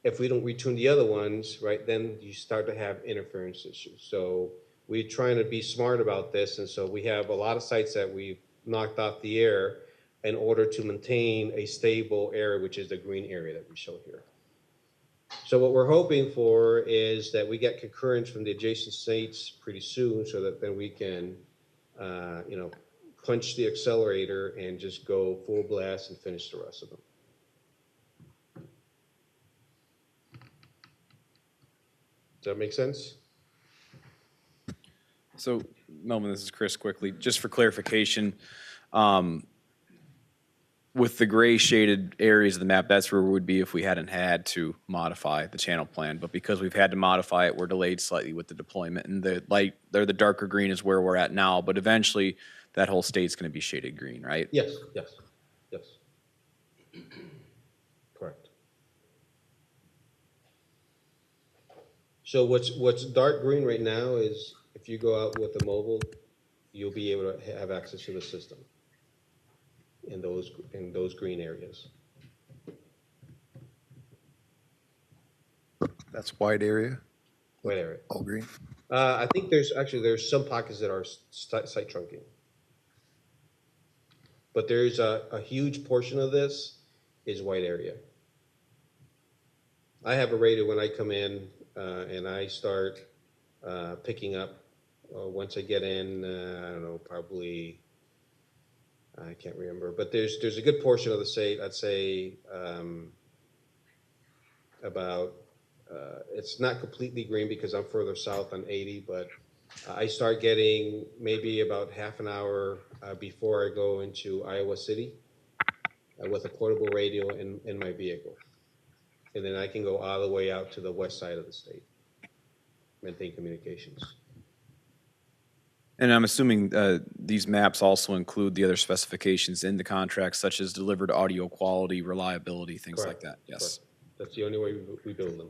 if we don't retune the other ones, right, then you start to have interference issues. So we're trying to be smart about this, and so we have a lot of sites that we've knocked off the air in order to maintain a stable area, which is the green area that we show here. So what we're hoping for is that we get concurrence from the adjacent states pretty soon so that then we can, you know, punch the accelerator and just go full blast and finish the rest of them. Does that make sense? So, Melvin, this is Chris quickly. Just for clarification, with the gray shaded areas of the map, that's where we would be if we hadn't had to modify the channel plan. But because we've had to modify it, we're delayed slightly with the deployment. And the light, the darker green is where we're at now. But eventually, that whole state's going to be shaded green, right? Yes, yes, yes. Correct. So what's dark green right now is if you go out with a mobile, you'll be able to have access to the system in those green areas. That's wide area? White area. All green? I think there's some pockets that are site trunking. But there's a huge portion of this is white area. I have a radio when I come in and I start picking up. Once I get in, I don't know, probably, I can't remember, but there's a good portion of the state, I'd say about, it's not completely green because I'm further south on 80, but I start getting maybe about half an hour before I go into Iowa City with a portable radio in my vehicle. And then I can go all the way out to the west side of the state, maintain communications. And I'm assuming these maps also include the other specifications in the contract, such as delivered audio quality, reliability, things Correct. like that. Yes. Correct. That's the only way we build them.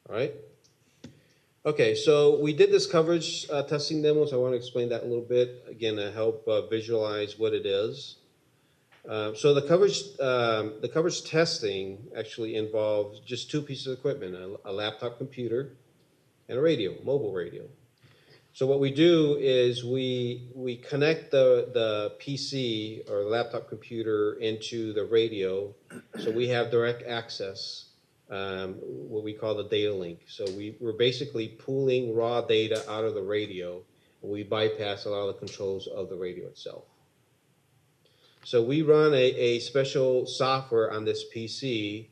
All right. Okay, so we did this coverage testing demo, so I want to explain that a little bit, again, to help visualize what it is. So the coverage testing actually involves just two pieces of equipment, a laptop computer and a radio, mobile radio. So what we do is we connect the PC or the laptop computer into the radio, so we have direct access, what we call the data link. So we're basically pulling raw data out of the radio, and we bypass a lot of the controls of the radio itself. So we run a special software on this PC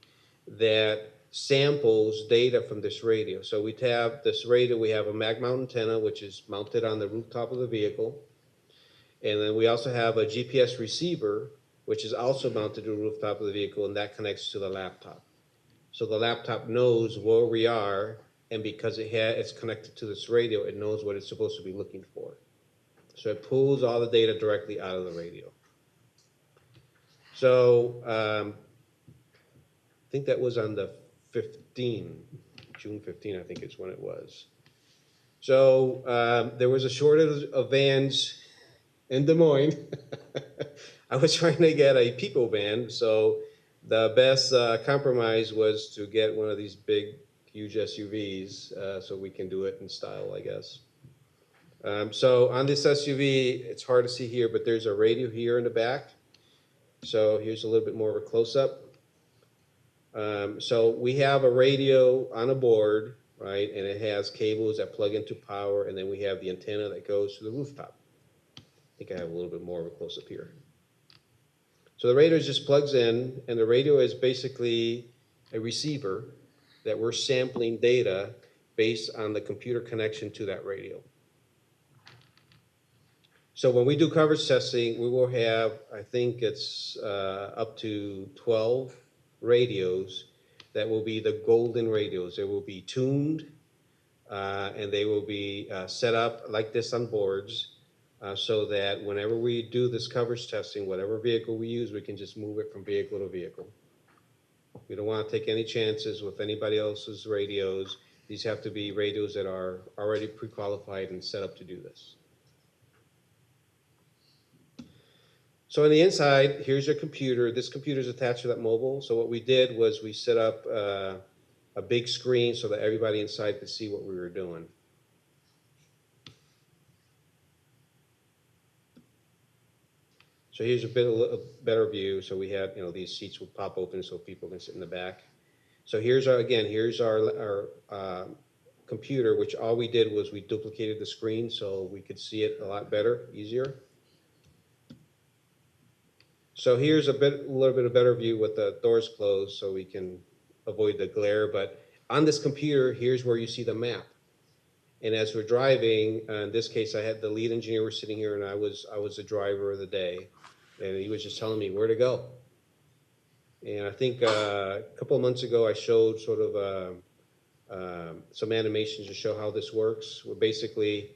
that samples data from this radio. So we have this radio, we have a mag mount antenna, which is mounted on the rooftop of the vehicle. And then we also have a GPS receiver, which is also mounted to the rooftop of the vehicle, and that connects to the laptop. So the laptop knows where we are, and because it's connected to this radio, it knows what it's supposed to be looking for. So it pulls all the data directly out of the radio. So I think that was on the 15, June 15, I think is when it was. So there was a shortage of vans in Des Moines. I was trying to get a Pico van, so the best compromise was to get one of these big, huge SUVs so we can do it in style, I guess. So on this SUV, it's hard to see here, but there's a radio here in the back. So here's a little bit more of a close-up. So we have a radio on a board, right, and it has cables that plug into power, and then we have the antenna that goes to the rooftop. I think I have a little bit more of a close-up here. So the radio just plugs in, and the radio is basically a receiver that we're sampling data based on the computer connection to that radio. So when we do coverage testing, we will have, I think it's up to 12 radios that will be the golden radios. They will be tuned and they will be set up like this on boards so that whenever we do this coverage testing, whatever vehicle we use, we can just move it from vehicle to vehicle. We don't want to take any chances with anybody else's radios. These have to be radios that are already pre-qualified and set up to do this. So on the inside, here's your computer. This computer is attached to that mobile. So what we did was we set up a big screen so that everybody inside could see what we were doing. So here's a better view. So we had, these seats would pop open so people can sit in the back. So here's our computer, which all we did was we duplicated the screen so we could see it a lot better, easier. So here's a little bit of better view with the doors closed so we can avoid the glare. But on this computer, here's where you see the map. And as we're driving, in this case, I had the lead engineer was sitting here, and I was the driver of the day, and he was just telling me where to go. And I think a couple of months ago, I showed sort of some animations to show how this works. Where basically,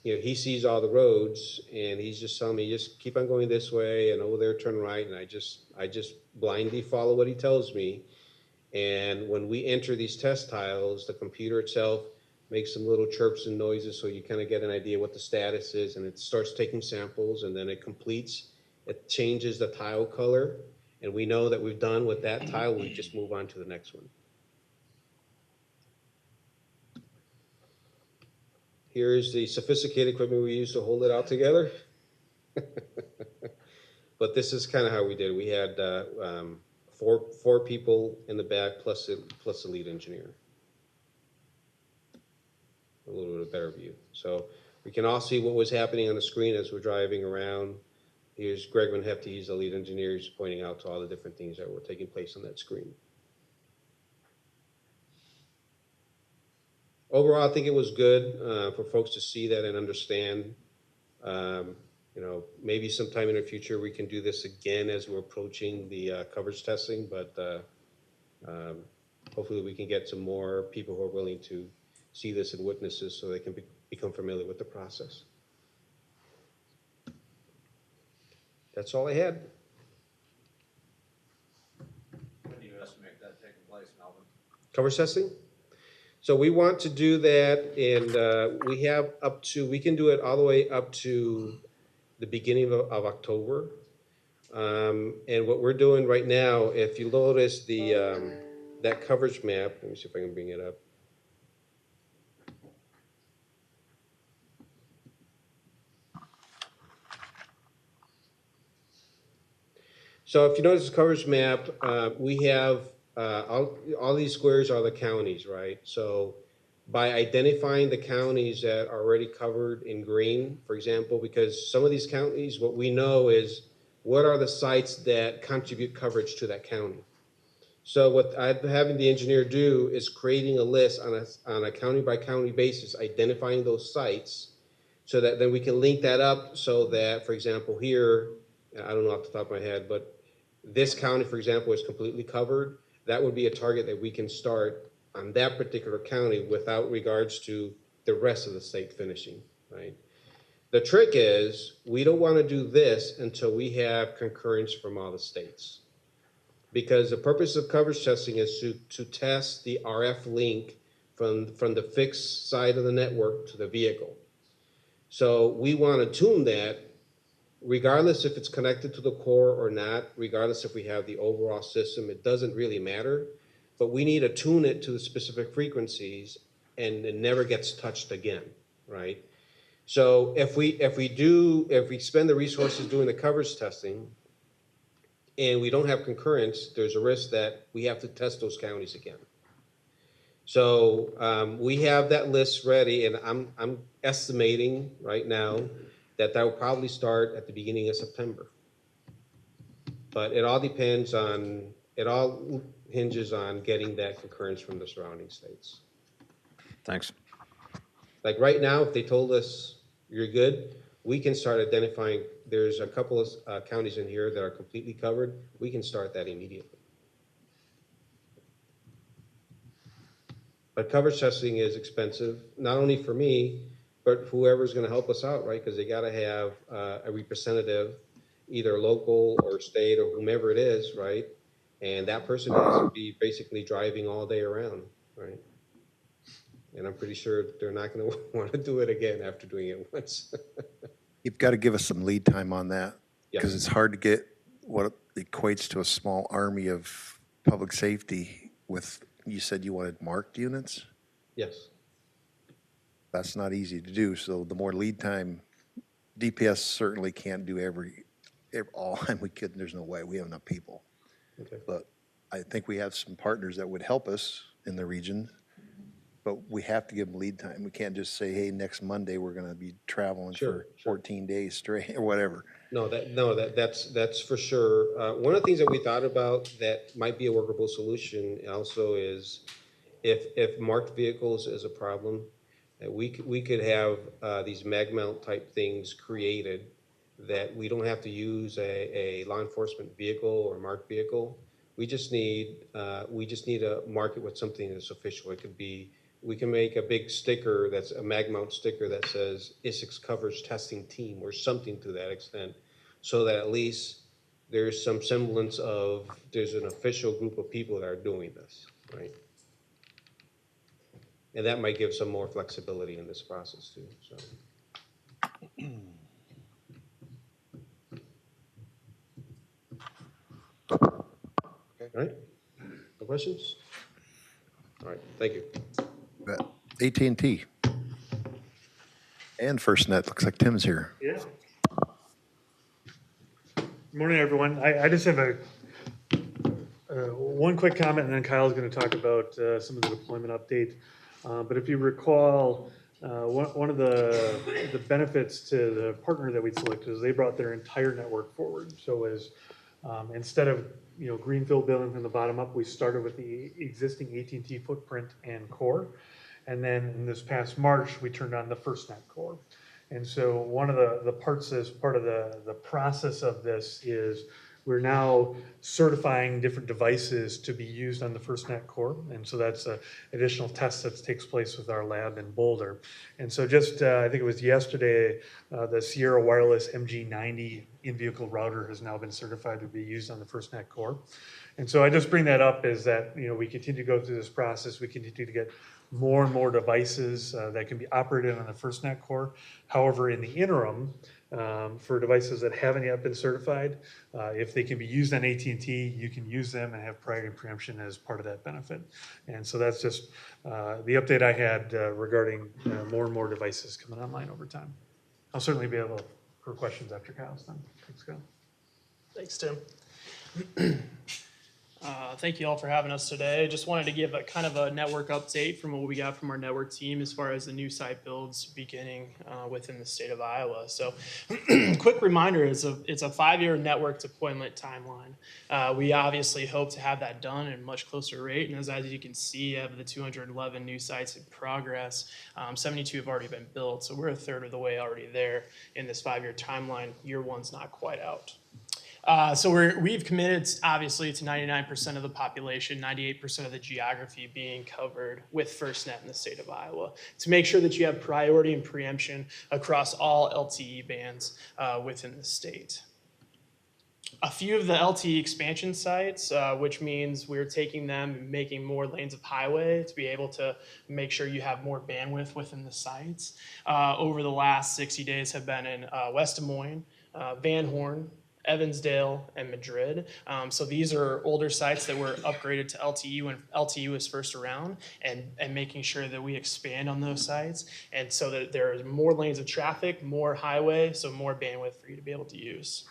he sees all the roads, and he's just telling me, just keep on going this way, and over there, turn right. And I just blindly follow what he tells me. And when we enter these test tiles, the computer itself makes some little chirps and noises so you kind of get an idea what the status is, and it starts taking samples, and then it completes. It changes the tile color, and we know that we've done with that tile. We just move on to the next one. Here's the sophisticated equipment we use to hold it all together. But this is kind of how we did it. We had four people in the back plus the lead engineer. A little bit better view. So we can all see what was happening on the screen as we're driving around. Here's Greg Van Hefty, he's the lead engineer, he's pointing out to all the different things that were taking place on that screen. Overall, I think it was good for folks to see that and understand. Maybe sometime in the future we can do this again as we're approaching the coverage testing, but hopefully we can get some more people who are willing to see this and witness this so they can become familiar with the process. That's all I had. When do you estimate that taking place, Melvin? Coverage testing? So we want to do that, and we can do it all the way up to the beginning of October. And what we're doing right now, if you notice that coverage map, let me see if I can bring it up. So if you notice the coverage map, we have all these squares are the counties, right? So by identifying the counties that are already covered in green, for example, because some of these counties, what we know is what are the sites that contribute coverage to that county. So what I'm having the engineer do is creating a list on a county by county basis, identifying those sites so that then we can link that up so that, for example, here, I don't know off the top of my head, but this county, for example, is completely covered. That would be a target that we can start on that particular county without regards to the rest of the state finishing, right? The trick is we don't want to do this until we have concurrence from all the states. Because the purpose of coverage testing is to test the RF link from the fixed side of the network to the vehicle. So we want to tune that regardless if it's connected to the core or not, regardless if we have the overall system, it doesn't really matter. But we need to tune it to the specific frequencies, and it never gets touched again, right? So if we spend the resources doing the coverage testing, and we don't have concurrence, there's a risk that we have to test those counties again. So we have that list ready, and I'm estimating right now that will probably start at the beginning of September. But it all hinges on getting that concurrence from the surrounding states. Thanks. Like right now, if they told us you're good, we can start identifying, there's a couple of counties in here that are completely covered. We can start that immediately. But coverage testing is expensive, not only for me, but whoever's going to help us out, right? Because they got to have a representative, either local or state or whomever it is, right? And that person has to be basically driving all day around, right? And I'm pretty sure they're not going to want to do it again after doing it once. You've got to give us some lead time on that, because Yes. it's hard to get what equates to a small army of public safety with, you said you wanted marked units? Yes. That's not easy to do, so the more lead time, DPS certainly can't do all, and we couldn't, there's no way, we have enough people. Okay. But I think we have some partners that would help us in the region, but we have to give them lead time. We can't just say, hey, next Monday, we're gonna be traveling for 14 days straight, or whatever. That's for sure. One of the things that we thought about that might be a workable solution also is if marked vehicles is a problem, we could have these mag mount type things created that we don't have to use a law enforcement vehicle or marked vehicle. We just need to mark it with something that's official. It could be, we can make a big sticker that's a mag mount sticker that says Isicsb covers testing team or something to that extent, so that at least there's some semblance of there's an official group of people that are doing this, right? And that might give some more flexibility in this process too, so. All right, no questions? All right, thank you. AT&T and FirstNet, looks like Tim's here. Yeah. Good morning, everyone. I just have one quick comment, and then Kyle's going to talk about some of the deployment update. But if you recall, one of the benefits to the partner that we selected is they brought their entire network forward. So as instead of greenfield building from the bottom up, we started with the existing AT&T footprint and core. And then in this past March, we turned on the FirstNet core. And so one of the parts as part of the process of this is we're now certifying different devices to be used on the FirstNet core. And so that's an additional test that takes place with our lab in Boulder. And so just, I think it was yesterday, the Sierra Wireless MG90 in-vehicle router has now been certified to be used on the FirstNet core. And so I just bring that up is that, we continue to go through this process. We continue to get more and more devices that can be operated on the FirstNet core. However, in the interim, for devices that haven't yet been certified, if they can be used on AT&T, you can use them and have priority preemption as part of that benefit. And so that's just the update I had regarding more and more devices coming online over time. I'll certainly be able for questions after Kyle's done. Thanks, Kyle. Thanks, Tim. Thank you all for having us today. Just wanted to give a kind of a network update from what we got from our network team as far as the new site builds beginning within the state of Iowa. So quick reminder, it's a 5-year network deployment timeline. We obviously hope to have that done at a much closer rate. And as you can see, of the 211 new sites in progress, 72 have already been built. So we're a third of the way already there in this 5-year timeline. Year one's not quite out. So we've committed, obviously, to 99% of the population, 98% of the geography being covered with FirstNet in the state of Iowa to make sure that you have priority and preemption across all LTE bands within the state. A few of the LTE expansion sites, which means we're taking them and making more lanes of highway to be able to make sure you have more bandwidth within the sites, over the last 60 days have been in West Des Moines, Van Horn, Evansdale, and Madrid. So these are older sites that were upgraded to LTE when LTE was first around, and making sure that we expand on those sites, and so that there is more lanes of traffic, more highway, so more bandwidth for you to be able to use.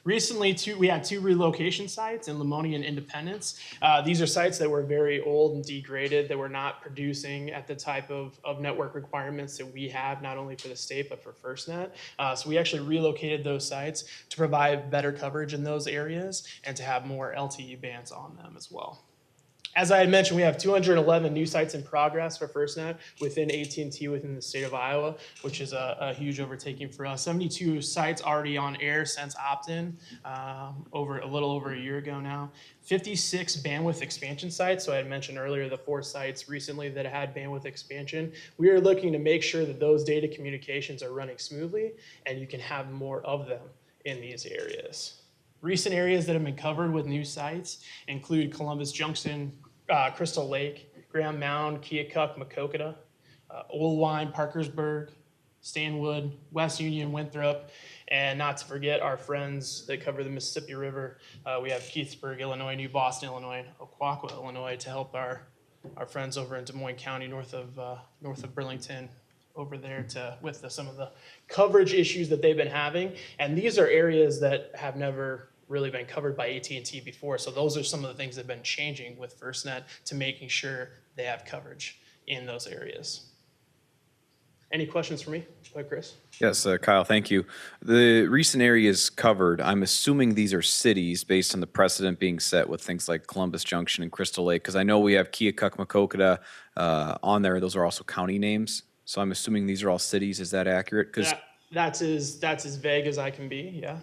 Recently, we had 2 relocation sites in Lamoni and Independence. These are sites that were very old and degraded, that were not producing at the type of network requirements that we have, not only for the state, but for FirstNet. So we actually relocated those sites to provide better coverage in those areas and to have more LTE bands on them as well. As I had mentioned, we have 211 new sites in progress for FirstNet within AT&T within the state of Iowa, which is a huge overtaking for us. 72 sites already on air since opt-in, a little over a year ago now. 56 bandwidth expansion sites. So I had mentioned earlier the 4 sites recently that had bandwidth expansion. We are looking to make sure that those data communications are running smoothly and you can have more of them in these areas. Recent areas that have been covered with new sites include Columbus Junction, Crystal Lake, Graham Mound, Keokuk, Macokota, Oldwine, Parkersburg, Stanwood, West Union, Winthrop, and not to forget our friends that cover the Mississippi River. We have Keithsburg, Illinois, New Boston, Illinois, and Oquawka, Illinois, to help our friends over in Des Moines County, north of Burlington, over there with some of the coverage issues that they've been having. And these are areas that have never really been covered by AT&T before. So those are some of the things that have been changing with FirstNet to making sure they have coverage in those areas. Any questions for me, Chris? Yes, Kyle, thank you. The recent areas covered, I'm assuming these are cities based on the precedent being set with things like Columbus Junction and Crystal Lake, because I know we have Keokuk, Macokota on there. Those are also county names. So I'm assuming these are all cities. Is that accurate? Because That's as vague as I can be, yeah.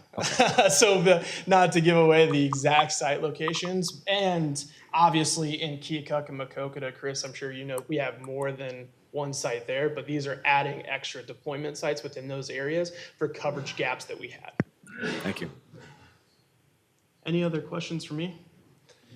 So not to give away the exact site locations. And obviously in Keokuk and Macokota, Chris, I'm sure you know, we have more than one site there, but these are adding extra deployment sites within those areas for coverage gaps that we had. Thank you. Any other questions for me?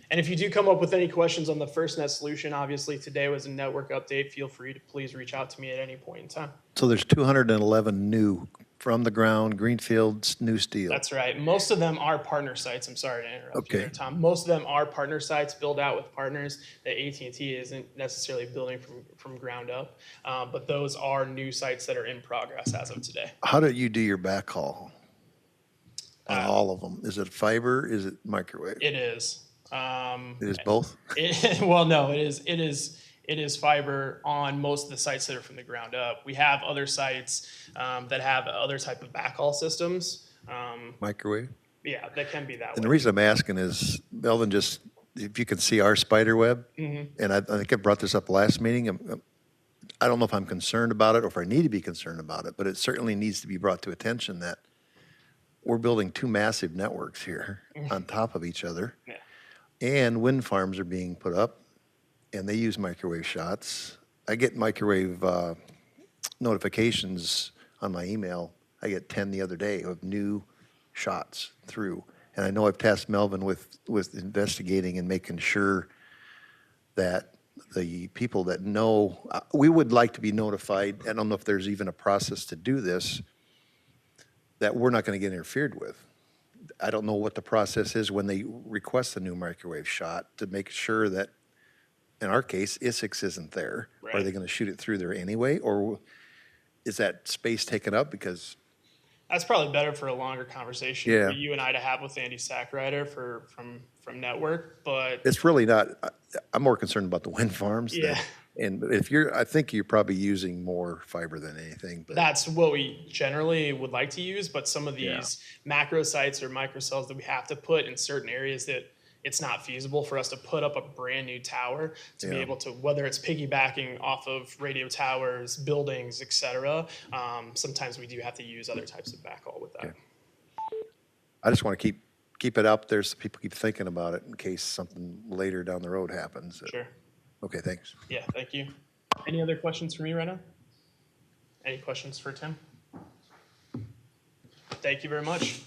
And if you do come up with any questions on the FirstNet solution, obviously today was a network update. Feel free to please reach out to me at any point in time. So there's 211 new from the ground, greenfields, new steel. That's right. Most of them are partner sites. I'm sorry to interrupt you there, Tom. Most of them are partner sites built out with partners that AT&T isn't necessarily building from ground up. But those are new sites that are in progress as of today. How do you do your backhaul on all of them? Is it fiber? Is it microwave? It is. It is both? Well, no, it is fiber on most of the sites that are from the ground up. We have other sites that have other type of backhaul systems. Microwave? Yeah, that can be that way. And the reason I'm asking is, Melvin, just if you can see our spider web, and I think I brought this up last meeting, I don't know if I'm concerned about it or if I need to be concerned about it, but it certainly needs to be brought to attention that we're building two massive networks here on top of each other. Yeah. And wind farms are being put up, and they use microwave shots. I get microwave notifications on my email. I get 10 the other day of new shots through. And I know I've tasked Melvin with investigating and making sure that the people that know, we would like to be notified. I don't know if there's even a process to do this, that we're not going to get interfered with. I don't know what the process is when they request a new microwave shot to make sure that, in our case, Isicsb isn't there. Right. Are they going to shoot it through there anyway, or is that space taken up? Because that's probably better for a longer conversation Yeah. for you and I to have with Andy Sackrider from Network. But it's really not. I'm more concerned about the wind farms. Yeah. And I think you're probably using more fiber than anything. But that's what we generally would like to use. But some of these macro sites or microcells that we have to put in certain areas that it's not feasible for us to put up a brand new tower to be able to, whether it's piggybacking off of radio towers, buildings, et cetera. Sometimes we do have to use other types of backhaul with that. Okay. I just want to keep it up there so people keep thinking about it in case something later down the road happens. Sure. Okay, thanks. Yeah, thank you. Any other questions for me right now? Any questions for Tim? Thank you very much.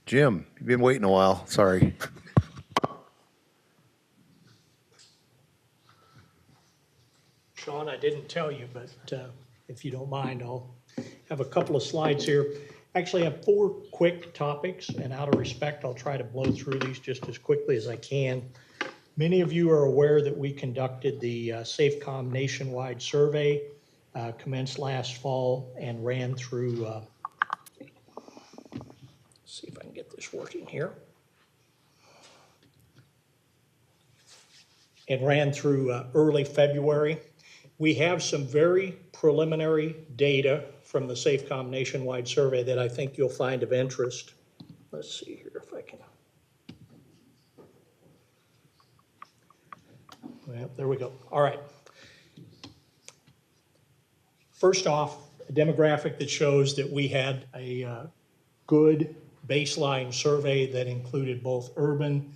Jim, you've been waiting a while. Sorry. Sean, I didn't tell you, but if you don't mind, I'll have a couple of slides here. Actually, I have 4 quick topics, and out of respect, I'll try to blow through these just as quickly as I can. Many of you are aware that we conducted the SafeCom nationwide survey, commenced last fall, and ran through, let's see if I can get this working here. And ran through early February. We have some very preliminary data from the SafeCom nationwide survey that I think you'll find of interest. Let's see here if I can. Well, there we go. All right. First off, a demographic that shows that we had a good baseline survey that included both urban,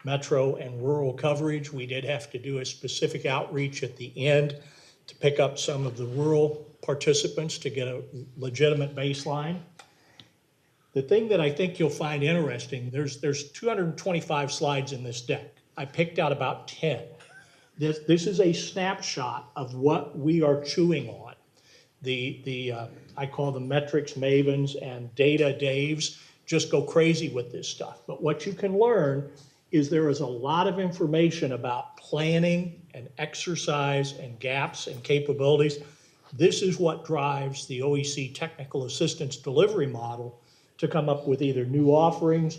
metro, and rural coverage. We did have to do a specific outreach at the end to pick up some of the rural participants to get a legitimate baseline. The thing that I think you'll find interesting, there's 225 slides in this deck. I picked out about 10. This is a snapshot of what we are chewing on. I call them metrics mavens and data Daves just go crazy with this stuff. But what you can learn is there is a lot of information about planning and exercise and gaps and capabilities. This is what drives the OEC technical assistance delivery model to come up with either new offerings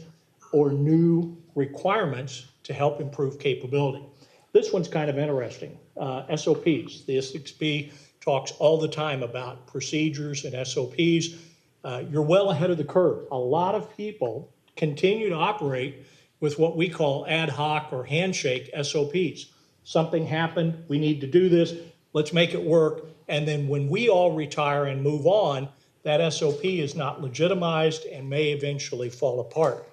or new requirements to help improve capability. This one's kind of interesting. SOPs. The Isicsb talks all the time about procedures and SOPs. You're well ahead of the curve. A lot of people continue to operate with what we call ad hoc or handshake SOPs. Something happened, we need to do this, let's make it work. And then when we all retire and move on, that SOP is not legitimized and may eventually fall apart.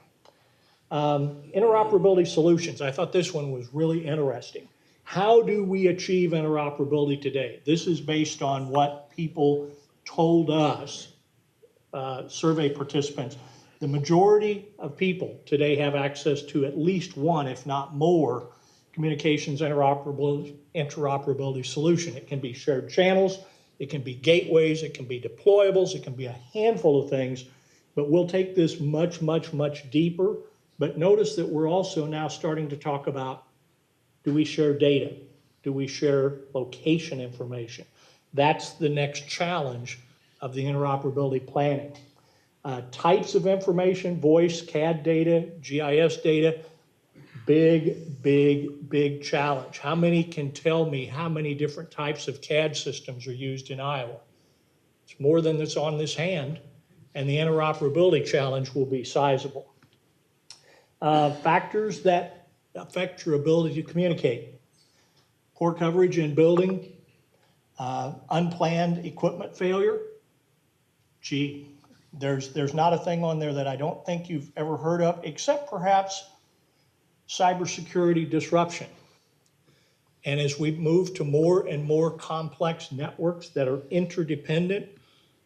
Interoperability solutions. I thought this one was really interesting. How do we achieve interoperability today? This is based on what people told us, survey participants. The majority of people today have access to at least one, if not more, communications interoperability solution. It can be shared channels, it can be gateways, it can be deployables, it can be a handful of things, but we'll take this much, much, much deeper. But notice that we're also now starting to talk about, do we share data? Do we share location information? That's the next challenge of the interoperability planning. Types of information, voice, CAD data, GIS data, big, big, big challenge. How many can tell me how many different types of CAD systems are used in Iowa? It's more than that's on this hand, and the interoperability challenge will be sizable. Factors that affect your ability to communicate. Poor coverage in building, unplanned equipment failure. Gee, there's not a thing on there that I don't think you've ever heard of, except perhaps cybersecurity disruption. And as we move to more and more complex networks that are interdependent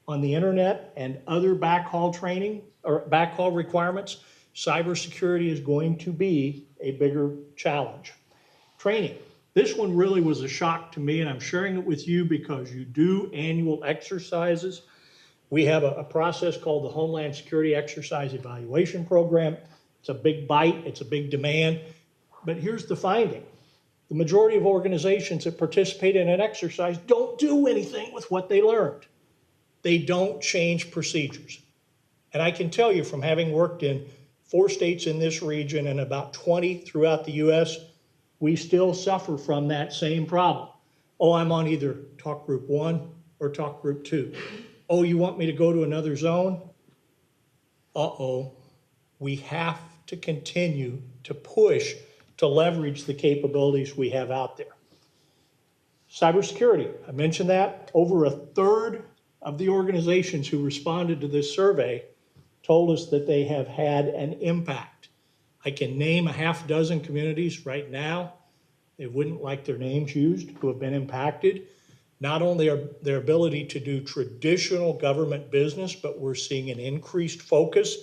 on the internet and other backhaul training or backhaul requirements, cybersecurity is going to be a bigger challenge. Training. This one really was a shock to me, and I'm sharing it with you because you do annual exercises. We have a process called the Homeland Security Exercise Evaluation Program. It's a big bite, it's a big demand, but here's the finding. The majority of organizations that participate in an exercise don't do anything with what they learned. They don't change procedures. And I can tell you from having worked in 4 states in this region and about 20 throughout the US, we still suffer from that same problem. Oh, I'm on either talk group 1 or talk group 2. Oh, you want me to go to another zone? Uh-oh. We have to continue to push to leverage the capabilities we have out there. Cybersecurity, I mentioned that. Over a third of the organizations who responded to this survey told us that they have had an impact. I can name a half dozen communities right now. They wouldn't like their names used who have been impacted. Not only are their ability to do traditional government business, but we're seeing an increased focus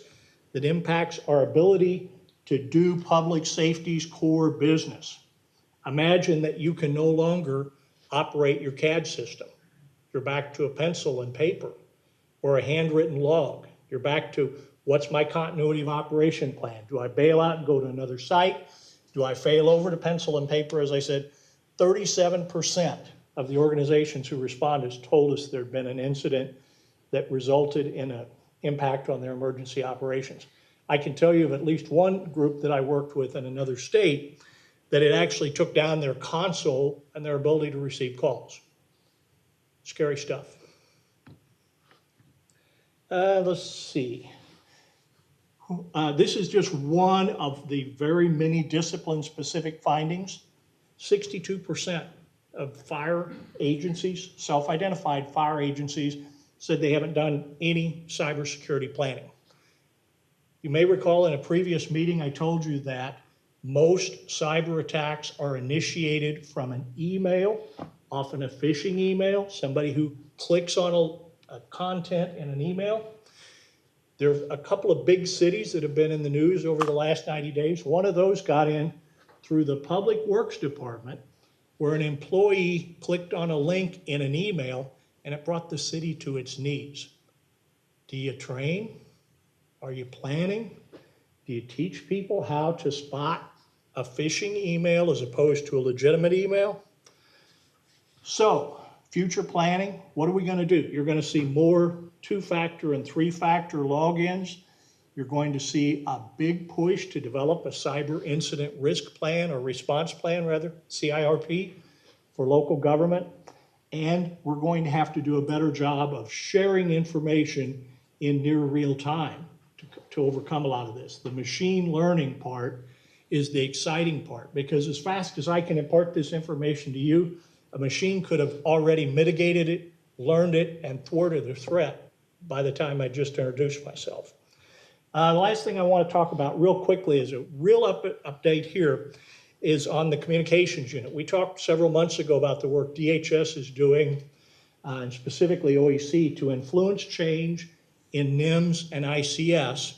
that impacts our ability to do public safety's core business. Imagine that you can no longer operate your CAD system. You're back to a pencil and paper or a handwritten log. You're back to what's my continuity of operation plan? Do I bail out and go to another site? Do I fail over to pencil and paper? As I said, 37% of the organizations who responded told us there'd been an incident that resulted in an impact on their emergency operations. I can tell you of at least one group that I worked with in another state that it actually took down their console and their ability to receive calls. Scary stuff. Let's see. This is just one of the very many discipline-specific findings. 62% of fire agencies, self-identified fire agencies, said they haven't done any cybersecurity planning. You may recall in a previous meeting I told you that most cyber attacks are initiated from an email, often a phishing email, somebody who clicks on a content in an email. There's a couple of big cities that have been in the news over the last 90 days. One of those got in through the Public Works Department, where an employee clicked on a link in an email and it brought the city to its knees. Do you train? Are you planning? Do you teach people how to spot a phishing email as opposed to a legitimate email? So, future planning, what are we going to do? You're going to see more 2-factor and 3-factor logins. You're going to see a big push to develop a cyber incident risk plan, or response plan rather, CIRP, for local government. And we're going to have to do a better job of sharing information in near real time to overcome a lot of this. The machine learning part is the exciting part, because as fast as I can impart this information to you, a machine could have already mitigated it, learned it, and thwarted the threat by the time I just introduced myself. The last thing I want to talk about real quickly is a real update here is on the communications unit. We talked several months ago about the work DHS is doing, and specifically OEC, to influence change in NIMS and ICS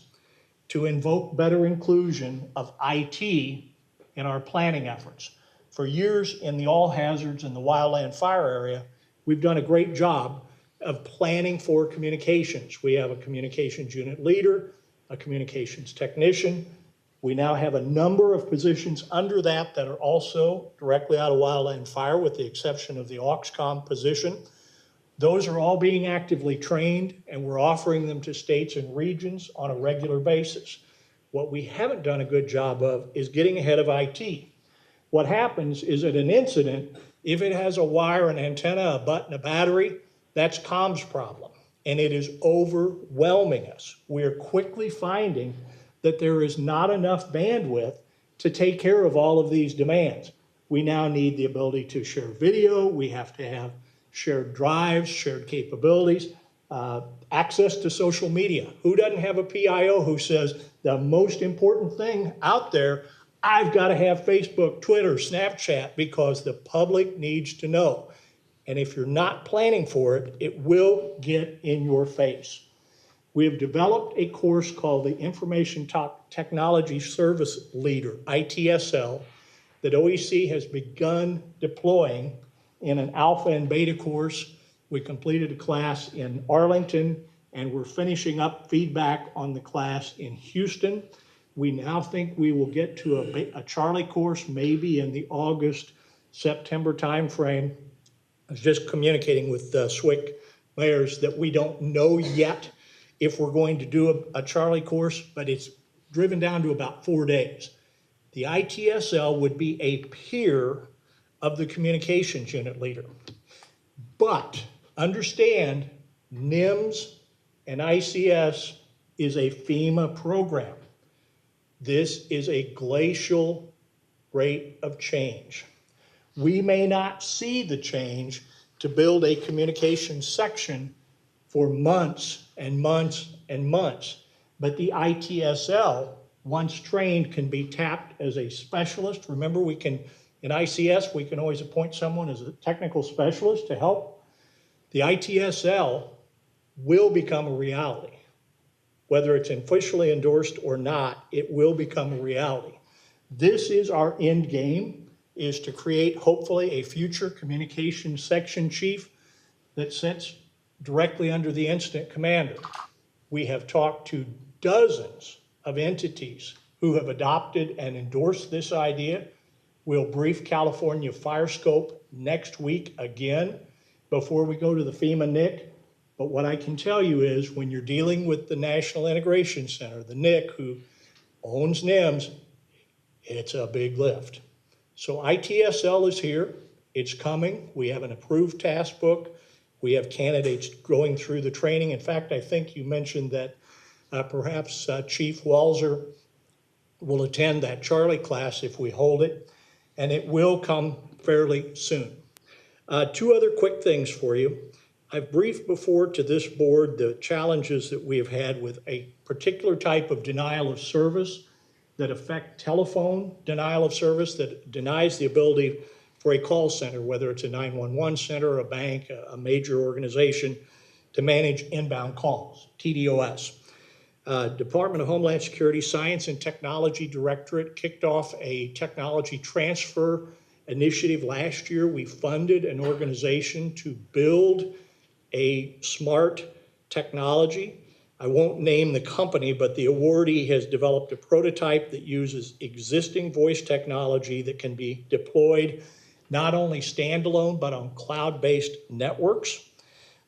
to invoke better inclusion of IT in our planning efforts. For years in the all hazards and the wildland fire area, we've done a great job of planning for communications. We have a communications unit leader, a communications technician. We now have a number of positions under that that are also directly out of wildland fire, with the exception of the AUXCOM position. Those are all being actively trained, and we're offering them to states and regions on a regular basis. What we haven't done a good job of is getting ahead of IT. What happens is at an incident, if it has a wire, an antenna, a button, a battery, that's comms problem, and it is overwhelming us. We are quickly finding that there is not enough bandwidth to take care of all of these demands. We now need the ability to share video. We have to have shared drives, shared capabilities, access to social media. Who doesn't have a PIO who says the most important thing out there, I've got to have Facebook, Twitter, Snapchat, because the public needs to know. And if you're not planning for it, it will get in your face. We have developed a course called the Information Technology Service Leader, ITSL, that OEC has begun deploying in an alpha and beta course. We completed a class in Arlington, and we're finishing up feedback on the class in Houston. We now think we will get to a Charlie course maybe in the August, September timeframe. I was just communicating with SWIC mayors that we don't know yet if we're going to do a Charlie course, but it's driven down to about 4 days. The ITSL would be a peer of the communications unit leader. But understand, NIMS and ICS is a FEMA program. This is a glacial rate of change. We may not see the change to build a communications section for months and months and months, but the ITSL, once trained, can be tapped as a specialist. Remember, we can, in ICS, we can always appoint someone as a technical specialist to help. The ITSL will become a reality. Whether it's officially endorsed or not, it will become a reality. This is our end game, is to create, hopefully, a future communications section chief that sits directly under the incident commander. We have talked to dozens of entities who have adopted and endorsed this idea. We'll brief California Fire Scope next week again before we go to the FEMA NIC. But what I can tell you is when you're dealing with the National Integration Center, the NIC, who owns NIMS, it's a big lift. So ITSL is here. It's coming. We have an approved task book. We have candidates going through the training. In fact, I think you mentioned that perhaps Chief Walzer will attend that Charlie class if we hold it, and it will come fairly soon. 2 other quick things for you. I've briefed before to this board the challenges that we have had with a particular type of denial of service that affect telephone denial of service that denies the ability for a call center, whether it's a 911 center, a bank, a major organization, to manage inbound calls, TDOS. Department of Homeland Security Science and Technology Directorate kicked off a technology transfer initiative last year. We funded an organization to build a smart technology. I won't name the company, but the awardee has developed a prototype that uses existing voice technology that can be deployed not only standalone, but on cloud-based networks.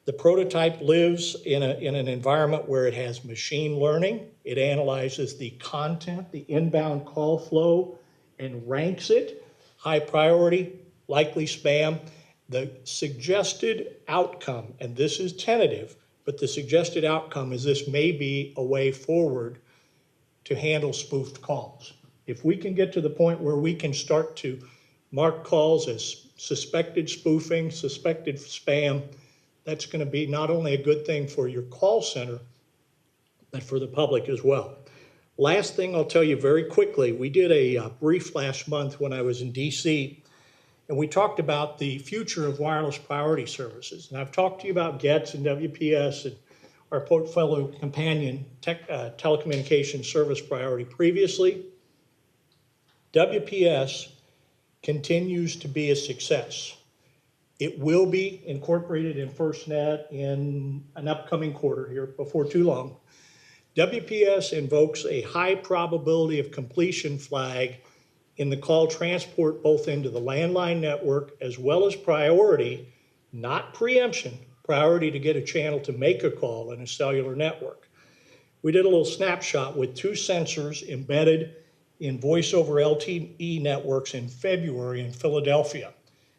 The prototype lives in an environment where it has machine learning. It analyzes the content, the inbound call flow, and ranks it. High priority, likely spam. The suggested outcome, and this is tentative, but the suggested outcome is this may be a way forward to handle spoofed calls. If we can get to the point where we can start to mark calls as suspected spoofing, suspected spam, that's going to be not only a good thing for your call center, but for the public as well. Last thing I'll tell you very quickly, we did a brief last month when I was in DC, and we talked about the future of wireless priority services. And I've talked to you about GETS and WPS and our portfolio companion telecommunications service priority previously. WPS continues to be a success. It will be incorporated in FirstNet in an upcoming quarter here before too long. WPS invokes a high probability of completion flag in the call transport both into the landline network as well as priority, not preemption, priority to get a channel to make a call in a cellular network. We did a little snapshot with 2 sensors embedded in voice over LTE networks in February in Philadelphia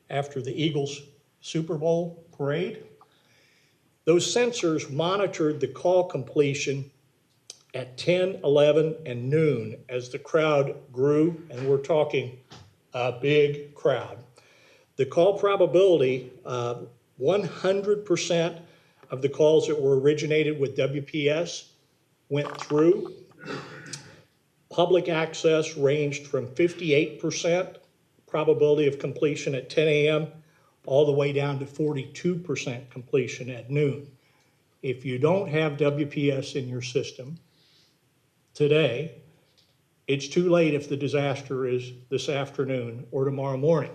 after the Eagles Super Bowl parade. Those sensors monitored the call completion at 10, 11, and noon as the crowd grew, and we're talking a big crowd. The call probability, 100% of the calls that were originated with WPS went through. Public access ranged from 58% probability of completion at 10 a.m. all the way down to 42% completion at noon. If you don't have WPS in your system today, it's too late if the disaster is this afternoon or tomorrow morning.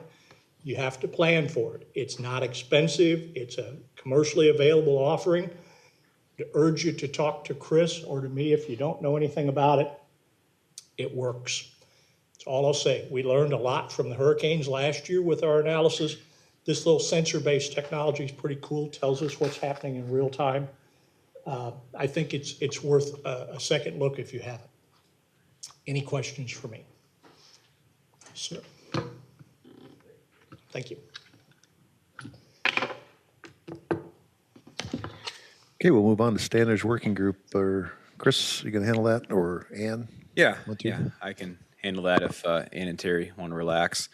You have to plan for it. It's not expensive. It's a commercially available offering. To urge you to talk to Chris or to me if you don't know anything about it. It works. That's all I'll say. We learned a lot from the hurricanes last year with our analysis. This little sensor-based technology is pretty cool, tells us what's happening in real time. I think it's worth a second look if you haven't. Any questions for me? Sir. Thank you. Okay, we'll move on to standards working group. Or Chris, you gonna handle that, or Ann? Yeah, I can handle that if Ann and Terry want to relax.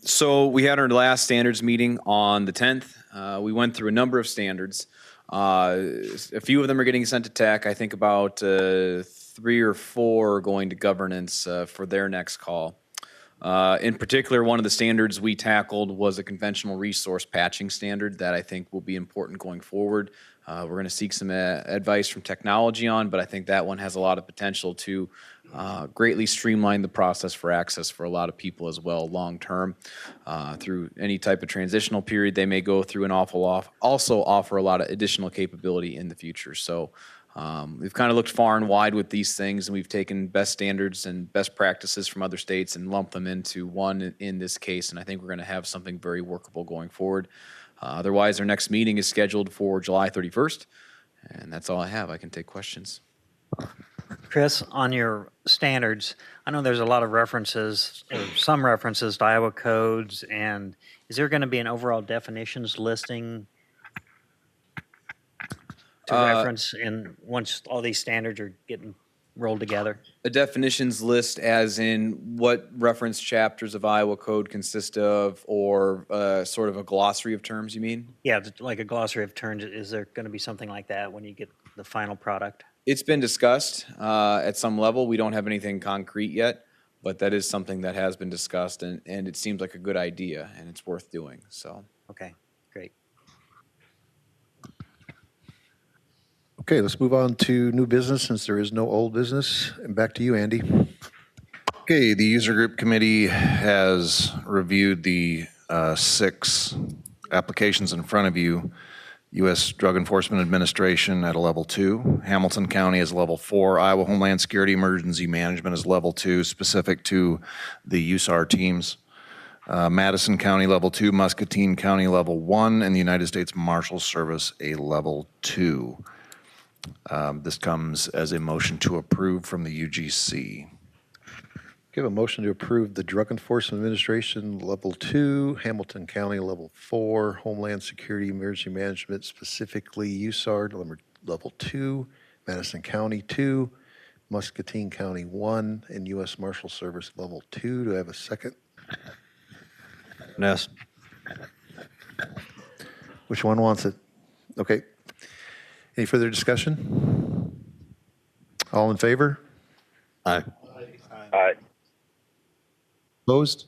So we had our last standards meeting on the 10th. We went through a number of standards. A few of them are getting sent to tech. I think about 3 or 4 are going to governance for their next call. In particular, one of the standards we tackled was a conventional resource patching standard that I think will be important going forward. We're going to seek some advice from technology on, but I think that one has a lot of potential to greatly streamline the process for access for a lot of people as well long term. Through any type of transitional period they may go through, and also offer a lot of additional capability in the future. So we've kind of looked far and wide with these things, and we've taken best standards and best practices from other states and lumped them into one in this case, and I think we're going to have something very workable going forward. Otherwise, our next meeting is scheduled for July 31st, and that's all I have. I can take questions. Chris, on your standards, I know there's a lot of references, or some references to Iowa codes, and is there going to be an overall definitions listing to reference in once all these standards are getting rolled together? A definitions list as in what reference chapters of Iowa code consist of, or sort of a glossary of terms, you mean? Yeah, like a glossary of terms. Is there going to be something like that when you get the final product? It's been discussed at some level. We don't have anything concrete yet, but that is something that has been discussed, and it seems like a good idea, and it's worth doing. So okay, great. Okay, let's move on to new business since there is no old business. And back to you, Andy. Okay, the user group committee has reviewed the 6 applications in front of you. U.S. Drug Enforcement Administration at a level 2, Hamilton County is level 4, Iowa Homeland Security Emergency Management is level 2, specific to the USAR teams. Madison County level 2, Muscatine County level 1, and the United States Marshals Service a level 2. This comes as a motion to approve from the UGC. Give a motion to approve the Drug Enforcement Administration Level 2, Hamilton County Level 4, Homeland Security Emergency Management, specifically USARD Level 2, Madison County 2, Muscatine County 1, and U.S. Marshal Service Level 2. Do I have a second? Ness. Which one wants it? Okay. Any further discussion? All in favor? Aye. Aye. Opposed?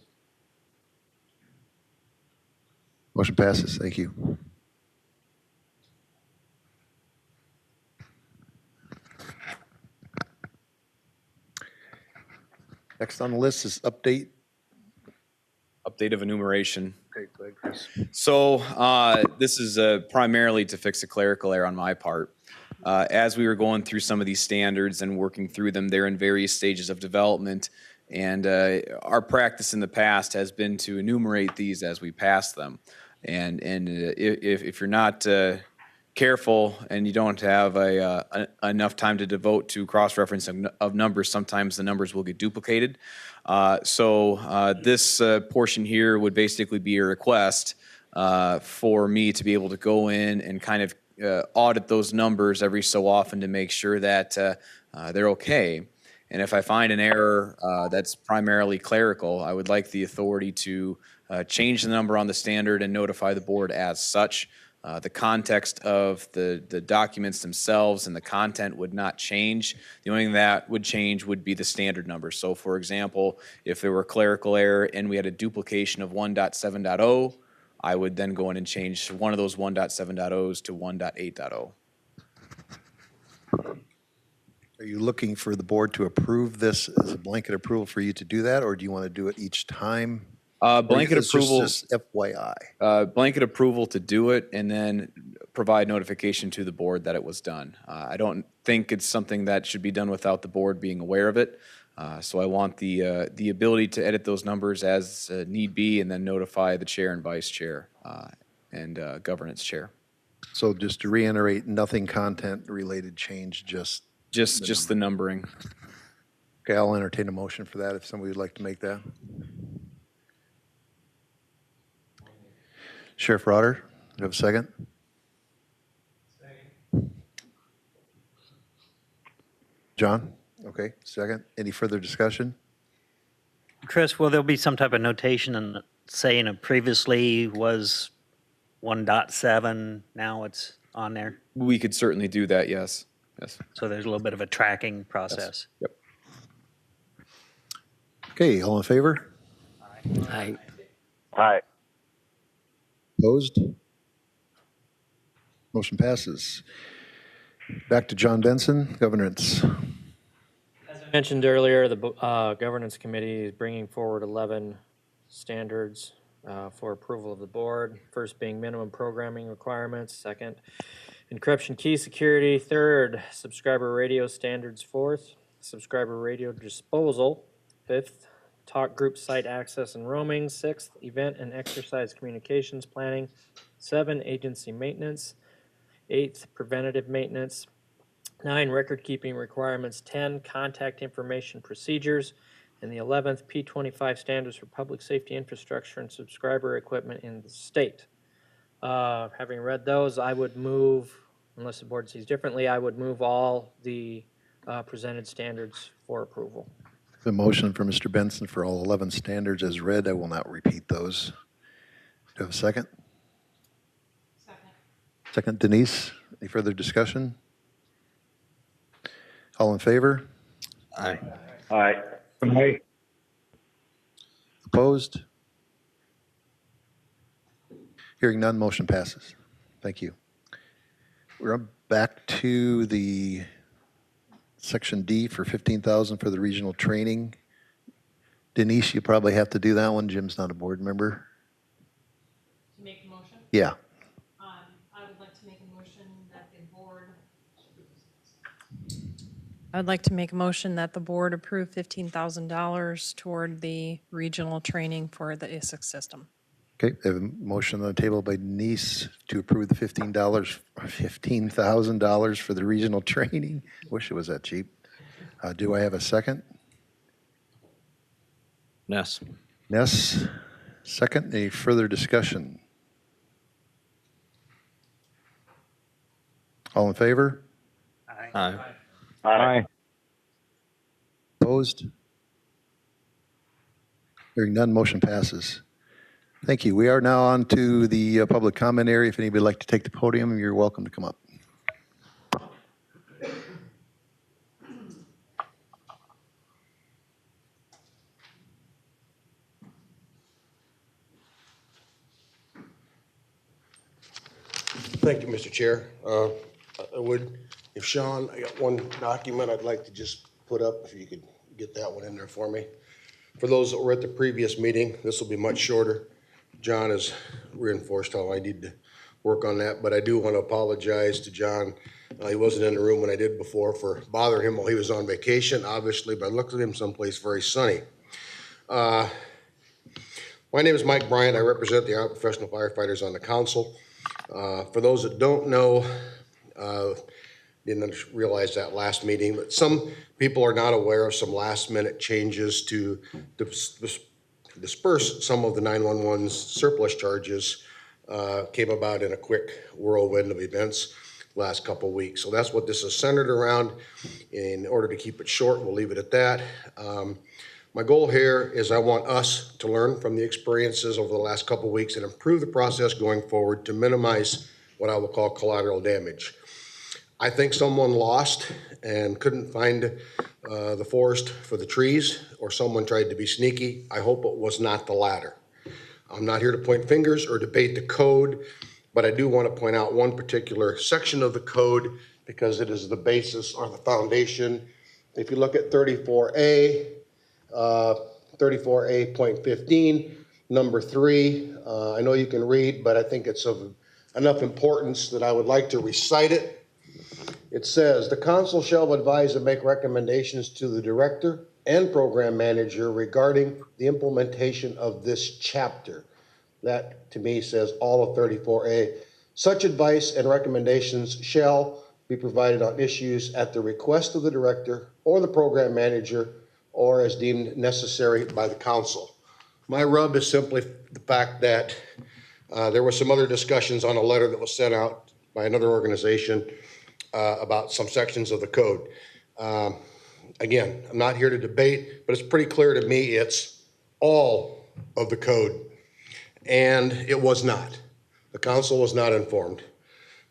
Motion passes. Thank you. Next on the list is update. Update of enumeration. Okay, go ahead, Chris. So this is primarily to fix a clerical error on my part. As we were going through some of these standards and working through them, they're in various stages of development. And our practice in the past has been to enumerate these as we pass them. And if you're not careful and you don't have enough time to devote to cross-referencing of numbers, sometimes the numbers will get duplicated. So this portion here would basically be a request for me to be able to go in and kind of audit those numbers every so often to make sure that they're okay. And if I find an error that's primarily clerical, I would like the authority to change the number on the standard and notify the board as such. The context of the documents themselves and the content would not change. The only thing that would change would be the standard number. So for example, if there were a clerical error and we had a duplication of 1.7.0, I would then go in and change one of those 1.7.0s to 1.8.0. Are you looking for the board to approve this as a blanket approval for you to do that, or do you want to do it each time? Blanket approval. Just FYI. Blanket approval to do it and then provide notification to the board that it was done. I don't think it's something that should be done without the board being aware of it. So I want the ability to edit those numbers as need be and then notify the chair and vice chair and governance chair. So just to reiterate, nothing content related change, just the numbering. Okay, I'll entertain a motion for that if somebody would like to make that. Sheriff Rotter, do you have a second? Second. John? Okay, second. Any further discussion? Chris, will there be some type of notation and saying it previously was 1.7, now it's on there? We could certainly do that, yes. Yes. So there's a little bit of a tracking process. Yes. Yep. Okay, all in favor? Aye. Aye. Opposed? Motion passes. Back to John Benson, governance. As I mentioned earlier, the governance committee is bringing forward 11 standards for approval of the board. First being minimum programming requirements. Second, encryption key security. Third, subscriber radio standards. Fourth, subscriber radio disposal. Fifth, talk group site access and roaming. Sixth, event and exercise communications planning. 7, agency maintenance. 8th, preventative maintenance. 9, record keeping requirements. 10, contact information procedures. And the 11th, P25 standards for public safety infrastructure and subscriber equipment in the state. Having read those, I would move, unless the board sees differently, I would move all the presented standards for approval. The motion for Mr. Benson for all 11 standards as read. I will not repeat those. Do you have a second? Second, Denise. Any further discussion? All in favor? Aye. Aye. Aye. Opposed? Hearing none, motion passes. Thank you. We're back to the section D for 15,000 for the regional training. Denise, you probably have to do that one. Jim's not a board member. To make a motion? Yeah. I would like to make a motion that the board. I would like to make a motion that the board approve $15,000 toward the regional training for the Isix system. Okay, I have a motion on the table by Denise to approve the $15,000 for the regional training. Wish it was that cheap. Do I have a second? Ness. Ness, second. Any further discussion? All in favor? Aye. Aye. Opposed? Hearing none, motion passes. Thank you. We are now on to the public comment area. If anybody would like to take the podium, you're welcome to come up. Thank you, Mr. Chair. I would, if Sean, I got one document I'd like to just put up, if you could get that one in there for me. For those that were at the previous meeting, this will be much shorter. John has reinforced how I need to work on that, but I do want to apologize to John. He wasn't in the room when I did before for bothering him while he was on vacation, obviously, but I looked at him someplace very sunny. My name is Mike Bryant. I represent the Iowa Professional Firefighters on the council. For those that don't know, didn't realize that last meeting, but some people are not aware of some last minute changes to disperse some of the 911's surplus charges came about in a quick whirlwind of events last couple of weeks. So that's what this is centered around. In order to keep it short, we'll leave it at that. My goal here is I want us to learn from the experiences over the last couple of weeks and improve the process going forward to minimize what I will call collateral damage. I think someone lost and couldn't find the forest for the trees, or someone tried to be sneaky. I hope it was not the latter. I'm not here to point fingers or debate the code, but I do want to point out one particular section of the code because it is the basis or the foundation. If you look at 34A, 34A.15, number 3, I know you can read, but I think it's of enough importance that I would like to recite it. It says, the council shall advise and make recommendations to the director and program manager regarding the implementation of this chapter. That, to me, says all of 34A. Such advice and recommendations shall be provided on issues at the request of the director or the program manager or as deemed necessary by the council. My rub is simply the fact that there were some other discussions on a letter that was sent out by another organization about some sections of the code. Again, I'm not here to debate, but it's pretty clear to me it's all of the code. And it was not. The council was not informed.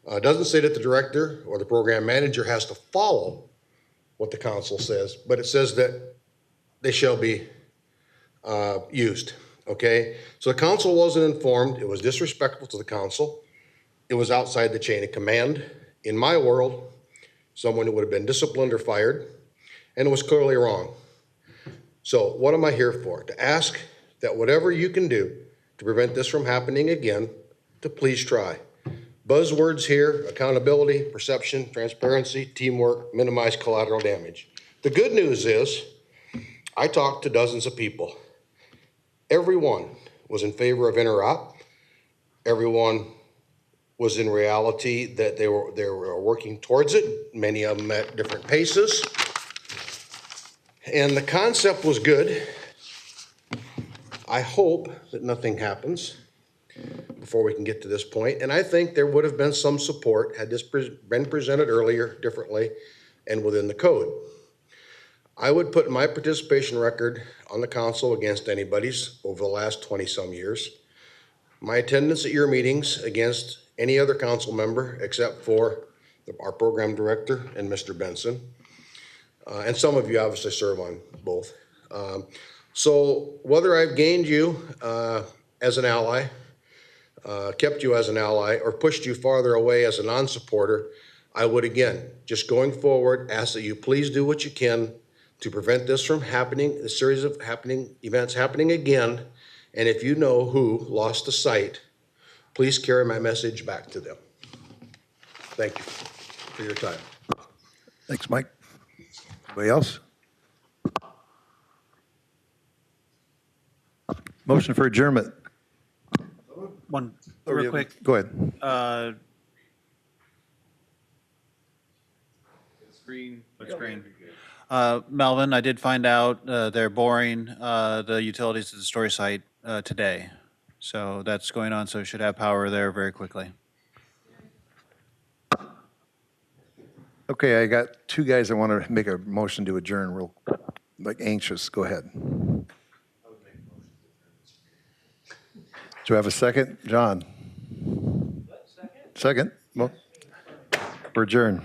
It doesn't say that the director or the program manager has to follow what the council says, but it says that they shall be used, okay? So the council wasn't informed. It was disrespectful to the council. It was outside the chain of command. In my world, someone who would have been disciplined or fired, and it was clearly wrong. So what am I here for? To ask that whatever you can do to prevent this from happening again, to please try. Buzzwords here: accountability, perception, transparency, teamwork, minimize collateral damage. The good news is I talked to dozens of people. Everyone was in favor of interop. Everyone was in reality that they were working towards it, many of them at different paces. And the concept was good. I hope that nothing happens before we can get to this point. And I think there would have been some support had this been presented earlier, differently, and within the code. I would put my participation record on the council against anybody's over the last 20-some years. My attendance at your meetings against any other council member except for our program director and Mr. Benson. And some of you obviously serve on both. So whether I've gained you as an ally, kept you as an ally, or pushed you farther away as a non-supporter, I would again, just going forward, ask that you please do what you can to prevent this from happening, the series of events happening again. And if you know who lost the site, please carry my message back to them. Thank you for your time. Thanks, Mike. Anybody else? Motion for adjournment. One, Oh, real yeah, quick. Go ahead. Screen. Screen. Melvin, I did find out they're boring the utilities to the story site today. So that's going on, so should have power there very quickly. Okay, I got two guys that want to make a motion to adjourn real, like anxious. Go ahead. Do I have a second? John? Second? Well, we're adjourned.